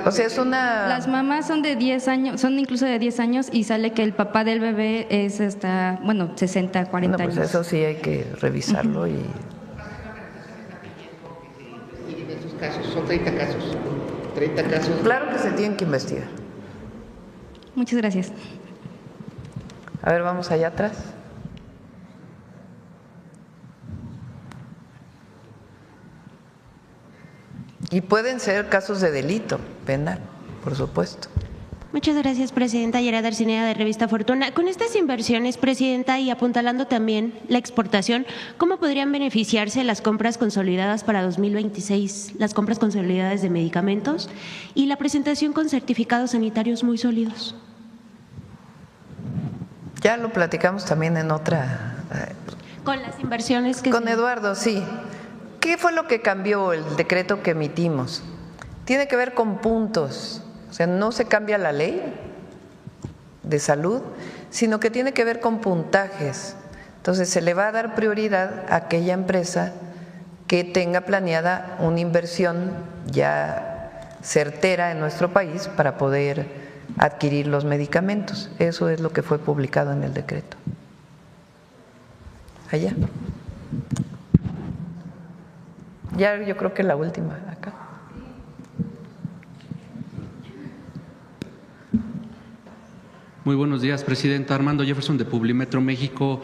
O sea, es una. Las mamás son de 10 años, son incluso de 10 años y sale que el papá del bebé es hasta, 60, 40 pues años. Eso sí hay que revisarlo y en esos casos, son 30 casos. 30 casos. Claro que se tienen que investigar. Muchas gracias. A ver, vamos allá atrás. Y pueden ser casos de delito penal, por supuesto. Muchas gracias, presidenta. Yara Darcinea, de Revista Fortuna. Con estas inversiones, presidenta, y apuntalando también la exportación, ¿cómo podrían beneficiarse las compras consolidadas para 2026, las compras consolidadas de medicamentos y la presentación con certificados sanitarios muy sólidos? Ya lo platicamos también en otra. Con las inversiones que. Con Eduardo, sí. ¿Qué fue lo que cambió el decreto que emitimos? Tiene que ver con puntos. O sea, no se cambia la ley de salud, sino que tiene que ver con puntajes. Entonces, se le va a dar prioridad a aquella empresa que tenga planeada una inversión ya certera en nuestro país para poder adquirir los medicamentos. Eso es lo que fue publicado en el decreto. Allá. Ya yo creo que la última acá. Muy buenos días, Presidenta. Armando Jefferson de Publimetro México.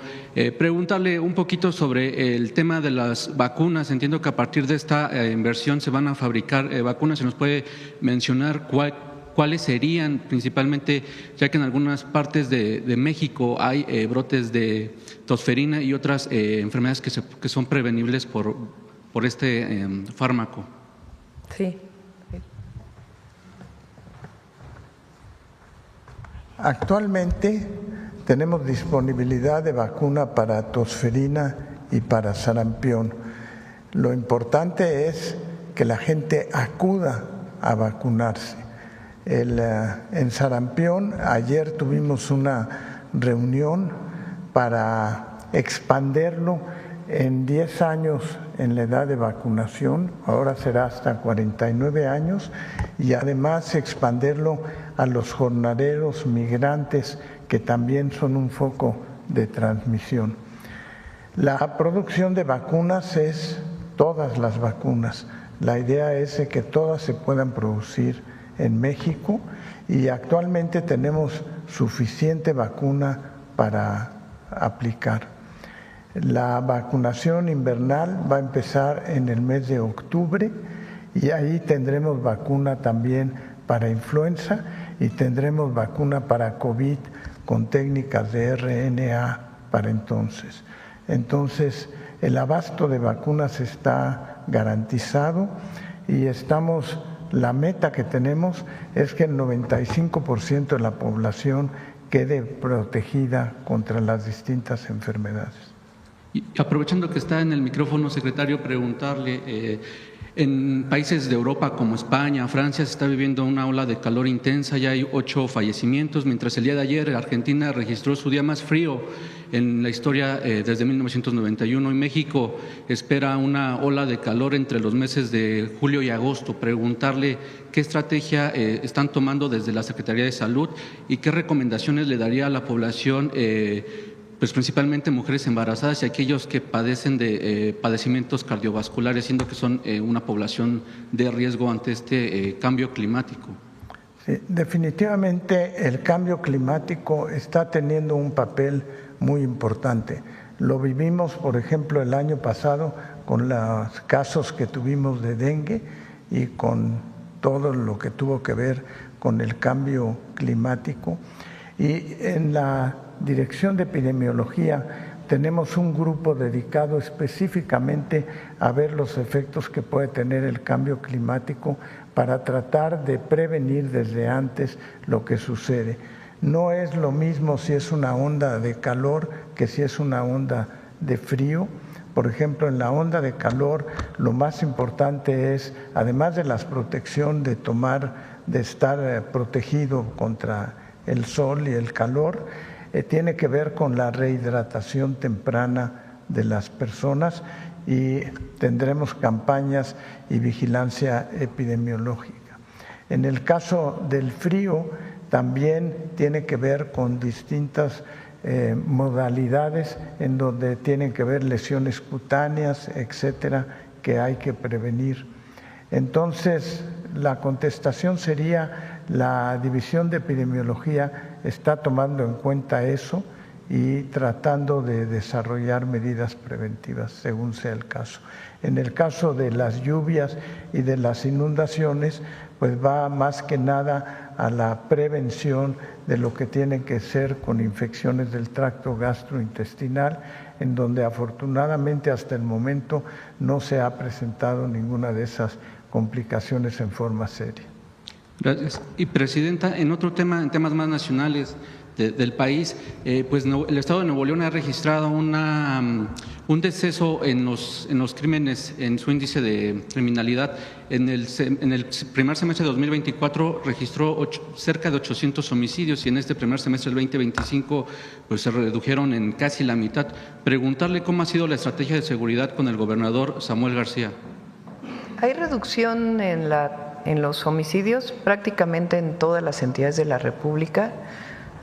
Preguntarle un poquito sobre el tema de las vacunas. Entiendo que a partir de esta inversión se van a fabricar vacunas. ¿Se nos puede mencionar cuáles serían principalmente, ya que en algunas partes de México hay brotes de tosferina y otras enfermedades que son prevenibles por este fármaco? Sí. Actualmente tenemos disponibilidad de vacuna para tosferina y para sarampión. Lo importante es que la gente acuda a vacunarse. En sarampión ayer tuvimos una reunión para expanderlo en 10 años en la edad de vacunación, ahora será hasta 49 años, y además expanderlo a los jornaleros migrantes que también son un foco de transmisión. La producción de vacunas es todas las vacunas. La idea es que todas se puedan producir en México y actualmente tenemos suficiente vacuna para aplicar. La vacunación invernal va a empezar en el mes de octubre y ahí tendremos vacuna también para influenza y tendremos vacuna para COVID con técnicas de RNA para entonces. Entonces, el abasto de vacunas está garantizado y la meta que tenemos es que el 95% de la población quede protegida contra las distintas enfermedades. Y aprovechando que está en el micrófono, secretario, preguntarle, en países de Europa como España, Francia, se está viviendo una ola de calor intensa, ya hay 8 fallecimientos, mientras el día de ayer Argentina registró su día más frío en la historia desde 1991 y México espera una ola de calor entre los meses de julio y agosto. Preguntarle qué estrategia están tomando desde la Secretaría de Salud y qué recomendaciones le daría a la población, pues principalmente mujeres embarazadas y aquellos que padecen de padecimientos cardiovasculares, siendo que son una población de riesgo ante este cambio climático. Sí, definitivamente el cambio climático está teniendo un papel muy importante. Lo vivimos, por ejemplo, el año pasado con los casos que tuvimos de dengue y con todo lo que tuvo que ver con el cambio climático. Y en la Dirección de Epidemiología tenemos un grupo dedicado específicamente a ver los efectos que puede tener el cambio climático para tratar de prevenir desde antes lo que sucede. No es lo mismo si es una onda de calor que si es una onda de frío. Por ejemplo, en la onda de calor lo más importante es, además de la protección de estar protegido contra el sol y el calor, tiene que ver con la rehidratación temprana de las personas y tendremos campañas y vigilancia epidemiológica. En el caso del frío también tiene que ver con distintas modalidades en donde tienen que ver lesiones cutáneas, etcétera, que hay que prevenir. Entonces, la contestación sería: la División de Epidemiología está tomando en cuenta eso y tratando de desarrollar medidas preventivas según sea el caso. En el caso de las lluvias y de las inundaciones, pues va más que nada a la prevención de lo que tiene que ser con infecciones del tracto gastrointestinal, en donde afortunadamente hasta el momento no se ha presentado ninguna de esas complicaciones en forma seria. Gracias. Y Presidenta, en otro tema, en temas más nacionales del país, pues el Estado de Nuevo León ha registrado un deceso en los crímenes, en su índice de criminalidad. En el primer semestre de 2024 registró cerca de 800 homicidios y en este primer semestre del 2025 pues se redujeron en casi la mitad. Preguntarle cómo ha sido la estrategia de seguridad con el gobernador Samuel García. Hay reducción en los homicidios prácticamente en todas las entidades de la República,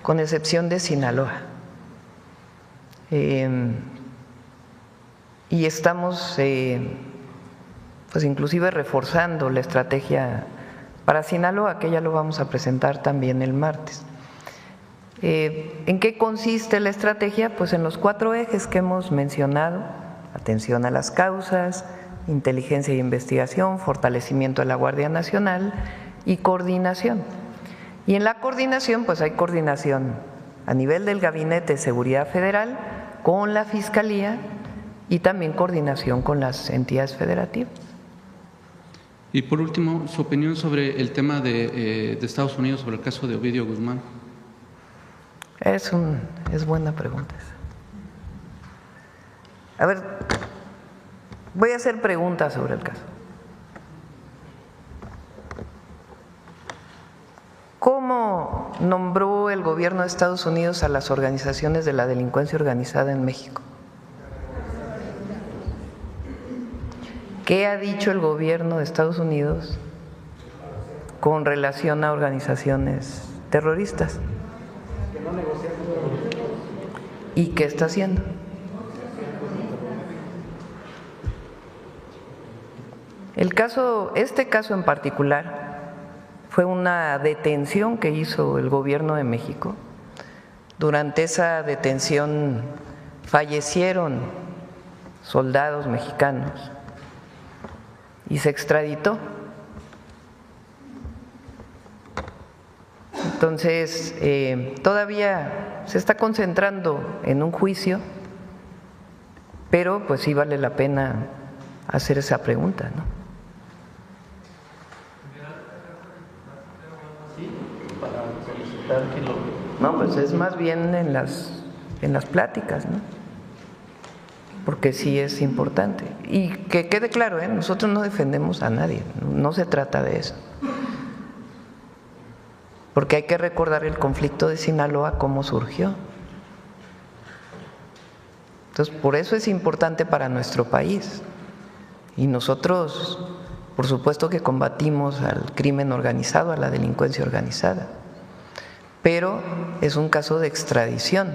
con excepción de Sinaloa. Y estamos pues inclusive reforzando la estrategia para Sinaloa, que ya lo vamos a presentar también el martes. ¿En qué consiste la estrategia? Pues en los 4 ejes que hemos mencionado: atención a las causas, inteligencia e investigación, fortalecimiento de la Guardia Nacional y coordinación. Y en la coordinación, pues hay coordinación a nivel del Gabinete de Seguridad Federal con la Fiscalía y también coordinación con las entidades federativas. Y por último, su opinión sobre el tema de Estados Unidos, sobre el caso de Ovidio Guzmán. Es buena pregunta. A ver, voy a hacer preguntas sobre el caso. ¿Cómo nombró el gobierno de Estados Unidos a las organizaciones de la delincuencia organizada en México? ¿Qué ha dicho el gobierno de Estados Unidos con relación a organizaciones terroristas? ¿Y qué está haciendo? Este caso en particular fue una detención que hizo el gobierno de México. Durante esa detención fallecieron soldados mexicanos y se extraditó. Entonces, todavía se está concentrando en un juicio, pero pues sí vale la pena hacer esa pregunta, ¿no? No, pues es más bien en las pláticas, ¿no? Porque sí es importante. Y que quede claro, nosotros no defendemos a nadie, no se trata de eso. Porque hay que recordar el conflicto de Sinaloa, cómo surgió. Entonces, por eso es importante para nuestro país. Y nosotros, por supuesto que combatimos al crimen organizado, a la delincuencia organizada. Pero es un caso de extradición.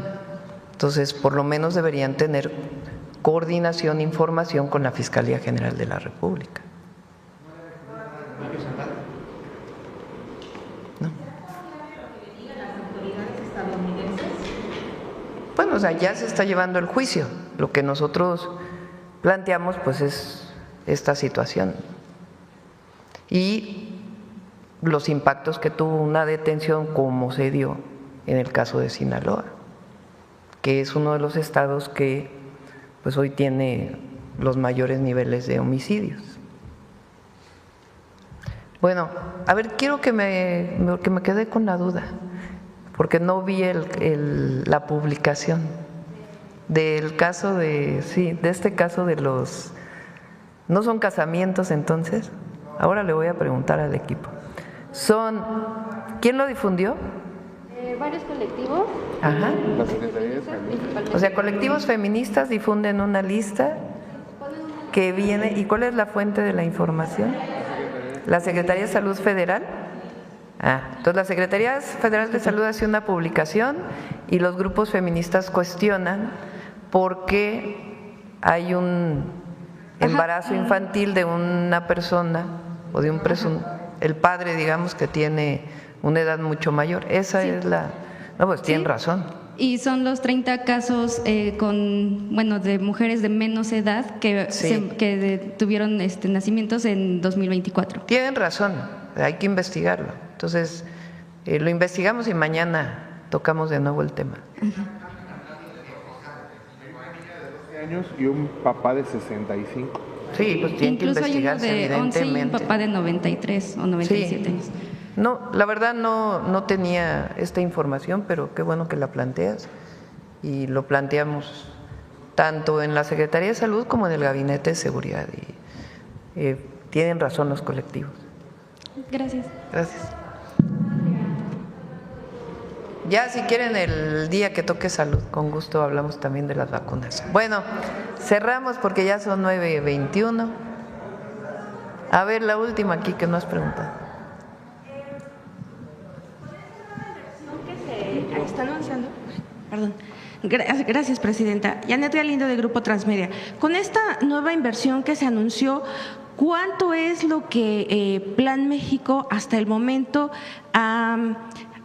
Entonces, por lo menos deberían tener coordinación e información con la Fiscalía General de la República. ¿No? Bueno, o sea, ya se está llevando el juicio. Lo que nosotros planteamos, pues, es esta situación. Y los impactos que tuvo una detención como se dio en el caso de Sinaloa, que es uno de los estados que pues hoy tiene los mayores niveles de homicidios. Bueno, a ver, quiero que me quede con la duda, porque no vi la publicación del caso de este caso de los… ¿No son casamientos entonces? Ahora le voy a preguntar al equipo. ¿Quién lo difundió? Varios colectivos. Ajá. O sea, colectivos feministas difunden una lista que viene… ¿Y cuál es la fuente de la información? ¿La Secretaría de Salud Federal? Entonces la Secretaría Federal de Salud hace una publicación y los grupos feministas cuestionan por qué hay un embarazo infantil de una persona o de un el padre, digamos, que tiene una edad mucho mayor. Esa es la… No, pues tienen razón. Y son los 30 casos de mujeres de menos edad que tuvieron nacimientos en 2024. Tienen razón, hay que investigarlo. Entonces, lo investigamos y mañana tocamos de nuevo el tema. Años y un papá de 65. Sí, pues tienen que investigarse, hay uno de 11 y un papá de 93 o 97 años. No, la verdad no tenía esta información, pero qué bueno que la planteas y lo planteamos tanto en la Secretaría de Salud como en el Gabinete de Seguridad y tienen razón los colectivos. Gracias. Gracias. Ya si quieren el día que toque salud, con gusto hablamos también de las vacunas. Bueno, cerramos porque ya son 9:21. A ver, la última aquí que no has preguntado. Está anunciando. Perdón. Gracias, Presidenta. Janet Galindo, de Grupo Transmedia. Con esta nueva inversión que se anunció, ¿cuánto es lo que Plan México hasta el momento ha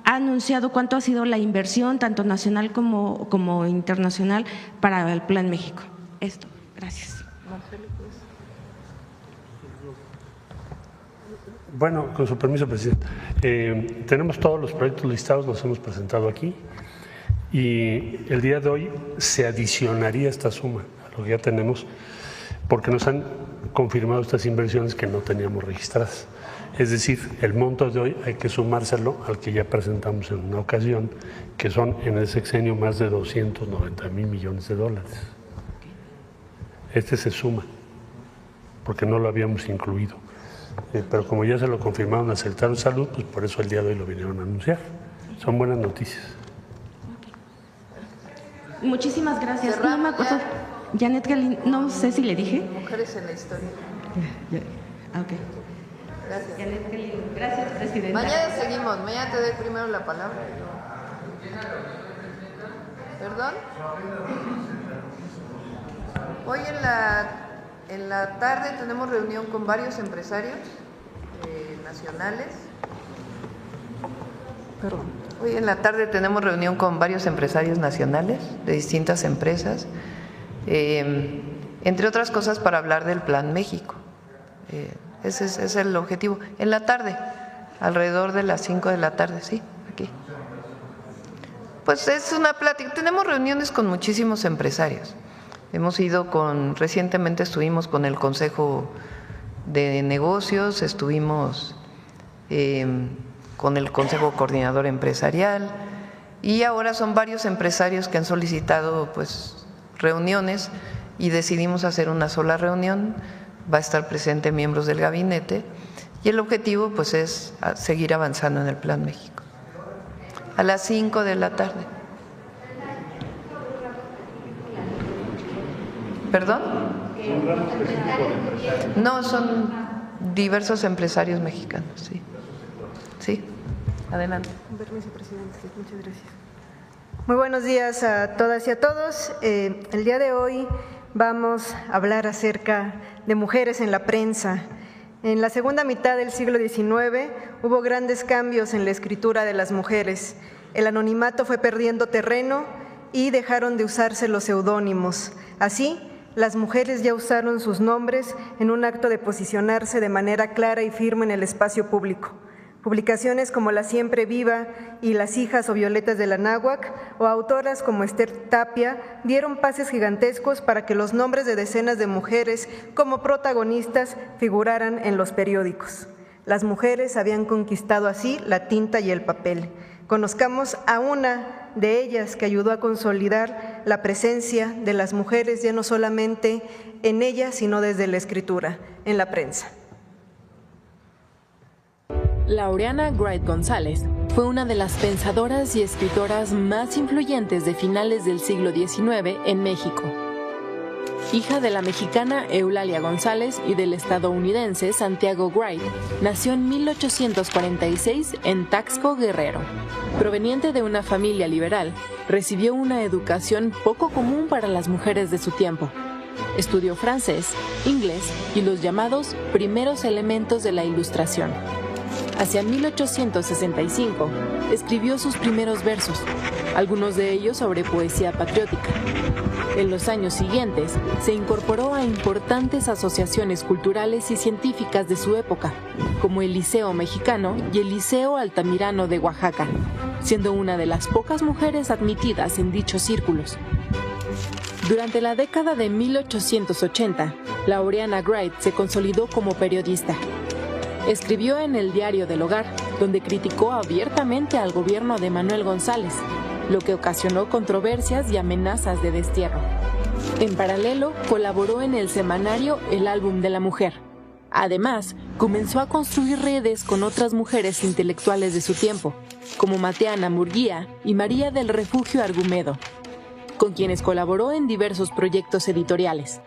anunciado, cuánto ha sido la inversión, tanto nacional como internacional, para el Plan México? Esto, gracias. Bueno, con su permiso, presidenta. Tenemos todos los proyectos listados, los hemos presentado aquí, y el día de hoy se adicionaría esta suma a lo que ya tenemos, porque nos han confirmado estas inversiones que no teníamos registradas. Es decir, el monto de hoy hay que sumárselo al que ya presentamos en una ocasión, que son en el sexenio más de 290,000 millones de dólares. Este se suma, porque no lo habíamos incluido. Pero como ya se lo confirmaron al secretario de Salud, pues por eso el día de hoy lo vinieron a anunciar. Son buenas noticias. Muchísimas gracias. No me acuerdo. Janet Galindo, no sé si le dije. Mujeres en la historia. Ok. Gracias. Janet Galindo. Gracias, presidenta. Mañana seguimos. Mañana te doy primero la palabra. ¿Perdón? Hoy en la tarde tenemos reunión con varios empresarios nacionales. Perdón. Hoy en la tarde tenemos reunión con varios empresarios nacionales de distintas empresas, entre otras cosas para hablar del Plan México. Ese es el objetivo. En la tarde, alrededor de las 5 de la tarde, sí, aquí. Pues es una plática. Tenemos reuniones con muchísimos empresarios. Recientemente estuvimos con el Consejo de Negocios, estuvimos con el Consejo Coordinador Empresarial, y ahora son varios empresarios que han solicitado pues reuniones y decidimos hacer una sola reunión. Va a estar presente miembros del gabinete y el objetivo pues es seguir avanzando en el Plan México. A las 5 de la tarde. ¿Perdón? No, son diversos empresarios mexicanos, sí. Sí, adelante. Con permiso, presidente. Muchas gracias. Muy buenos días a todas y a todos. El día de hoy vamos a hablar acerca de mujeres en la prensa. En la segunda mitad del siglo XIX hubo grandes cambios en la escritura de las mujeres. El anonimato fue perdiendo terreno y dejaron de usarse los seudónimos. Así, las mujeres ya usaron sus nombres en un acto de posicionarse de manera clara y firme en el espacio público. Publicaciones como La Siempre Viva y Las Hijas o Violetas de la Náhuac, o autoras como Esther Tapia, dieron pases gigantescos para que los nombres de decenas de mujeres como protagonistas figuraran en los periódicos. Las mujeres habían conquistado así la tinta y el papel. Conozcamos a una de ellas que ayudó a consolidar la presencia de las mujeres ya no solamente en ellas, sino desde la escritura, en la prensa. Laureana Wright González fue una de las pensadoras y escritoras más influyentes de finales del siglo XIX en México. Hija de la mexicana Eulalia González y del estadounidense Santiago Wright, nació en 1846 en Taxco, Guerrero. Proveniente de una familia liberal, recibió una educación poco común para las mujeres de su tiempo. Estudió francés, inglés y los llamados primeros elementos de la Ilustración. Hacia 1865, escribió sus primeros versos, algunos de ellos sobre poesía patriótica. En los años siguientes, se incorporó a importantes asociaciones culturales y científicas de su época, como el Liceo Mexicano y el Liceo Altamirano de Oaxaca, siendo una de las pocas mujeres admitidas en dichos círculos. Durante la década de 1880, Laureana Wright se consolidó como periodista. Escribió en el Diario del Hogar, donde criticó abiertamente al gobierno de Manuel González, lo que ocasionó controversias y amenazas de destierro. En paralelo, colaboró en el semanario El Álbum de la Mujer. Además, comenzó a construir redes con otras mujeres intelectuales de su tiempo, como Mateana Murguía y María del Refugio Argumedo, con quienes colaboró en diversos proyectos editoriales.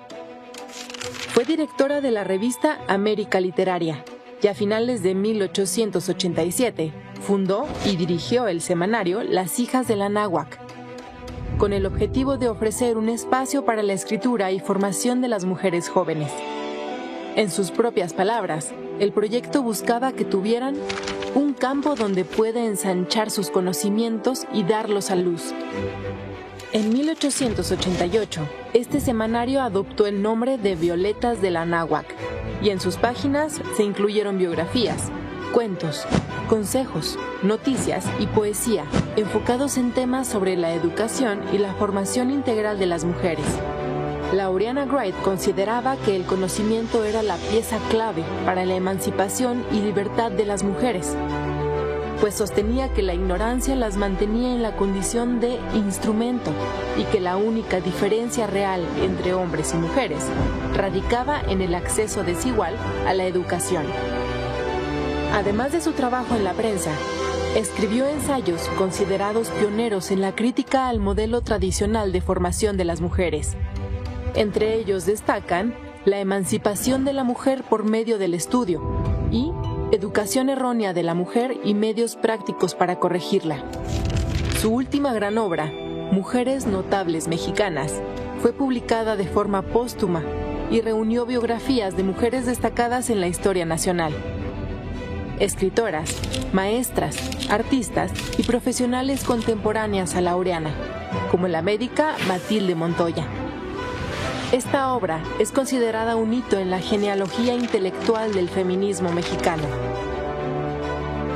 Fue directora de la revista América Literaria, y a finales de 1887 fundó y dirigió el semanario Las Hijas de la Náhuac, con el objetivo de ofrecer un espacio para la escritura y formación de las mujeres jóvenes. En sus propias palabras, el proyecto buscaba que tuvieran un campo donde pueda ensanchar sus conocimientos y darlos a luz. En 1888, este semanario adoptó el nombre de Violetas del Anáhuac y en sus páginas se incluyeron biografías, cuentos, consejos, noticias y poesía enfocados en temas sobre la educación y la formación integral de las mujeres. Laureana Wright consideraba que el conocimiento era la pieza clave para la emancipación y libertad de las mujeres, pues sostenía que la ignorancia las mantenía en la condición de instrumento y que la única diferencia real entre hombres y mujeres radicaba en el acceso desigual a la educación. Además de su trabajo en la prensa, escribió ensayos considerados pioneros en la crítica al modelo tradicional de formación de las mujeres. Entre ellos destacan La emancipación de la mujer por medio del estudio y Educación errónea de la mujer y medios prácticos para corregirla. Su última gran obra, Mujeres notables mexicanas, fue publicada de forma póstuma y reunió biografías de mujeres destacadas en la historia nacional. Escritoras, maestras, artistas y profesionales contemporáneas a Laureana, como la médica Matilde Montoya. Esta obra es considerada un hito en la genealogía intelectual del feminismo mexicano.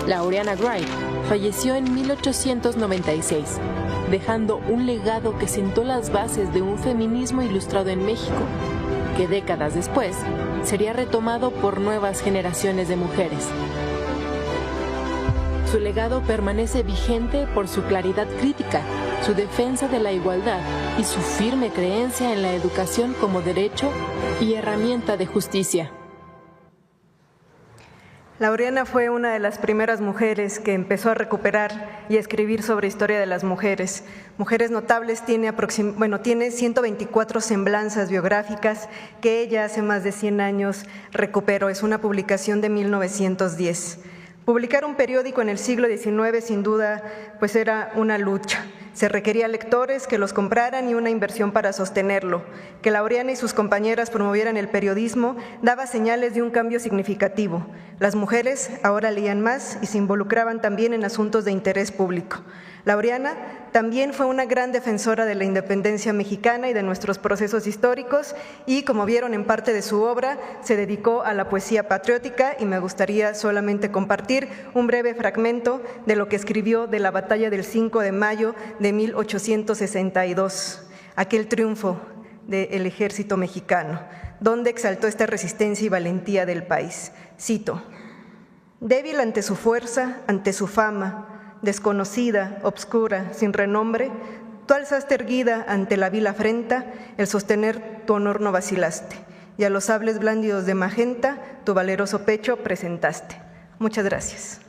Laureana Wright falleció en 1896, dejando un legado que sentó las bases de un feminismo ilustrado en México, que décadas después sería retomado por nuevas generaciones de mujeres. Su legado permanece vigente por su claridad crítica, su defensa de la igualdad y su firme creencia en la educación como derecho y herramienta de justicia. Laureana fue una de las primeras mujeres que empezó a recuperar y a escribir sobre historia de las mujeres. Mujeres Notables tiene 124 semblanzas biográficas que ella hace más de 100 años recuperó. Es una publicación de 1910. Publicar un periódico en el siglo XIX sin duda pues era una lucha. Se requería lectores que los compraran y una inversión para sostenerlo. Que Laureana y sus compañeras promovieran el periodismo daba señales de un cambio significativo. Las mujeres ahora leían más y se involucraban también en asuntos de interés público. Laureana también fue una gran defensora de la independencia mexicana y de nuestros procesos históricos y, como vieron en parte de su obra, se dedicó a la poesía patriótica y me gustaría solamente compartir un breve fragmento de lo que escribió de la batalla del 5 de mayo de 1862, aquel triunfo del ejército mexicano, donde exaltó esta resistencia y valentía del país. Cito: «Débil ante su fuerza, ante su fama, desconocida, obscura, sin renombre, tú alzaste erguida ante la vil afrenta, el sostener tu honor no vacilaste, y a los sables blándidos de magenta tu valeroso pecho presentaste». Muchas gracias.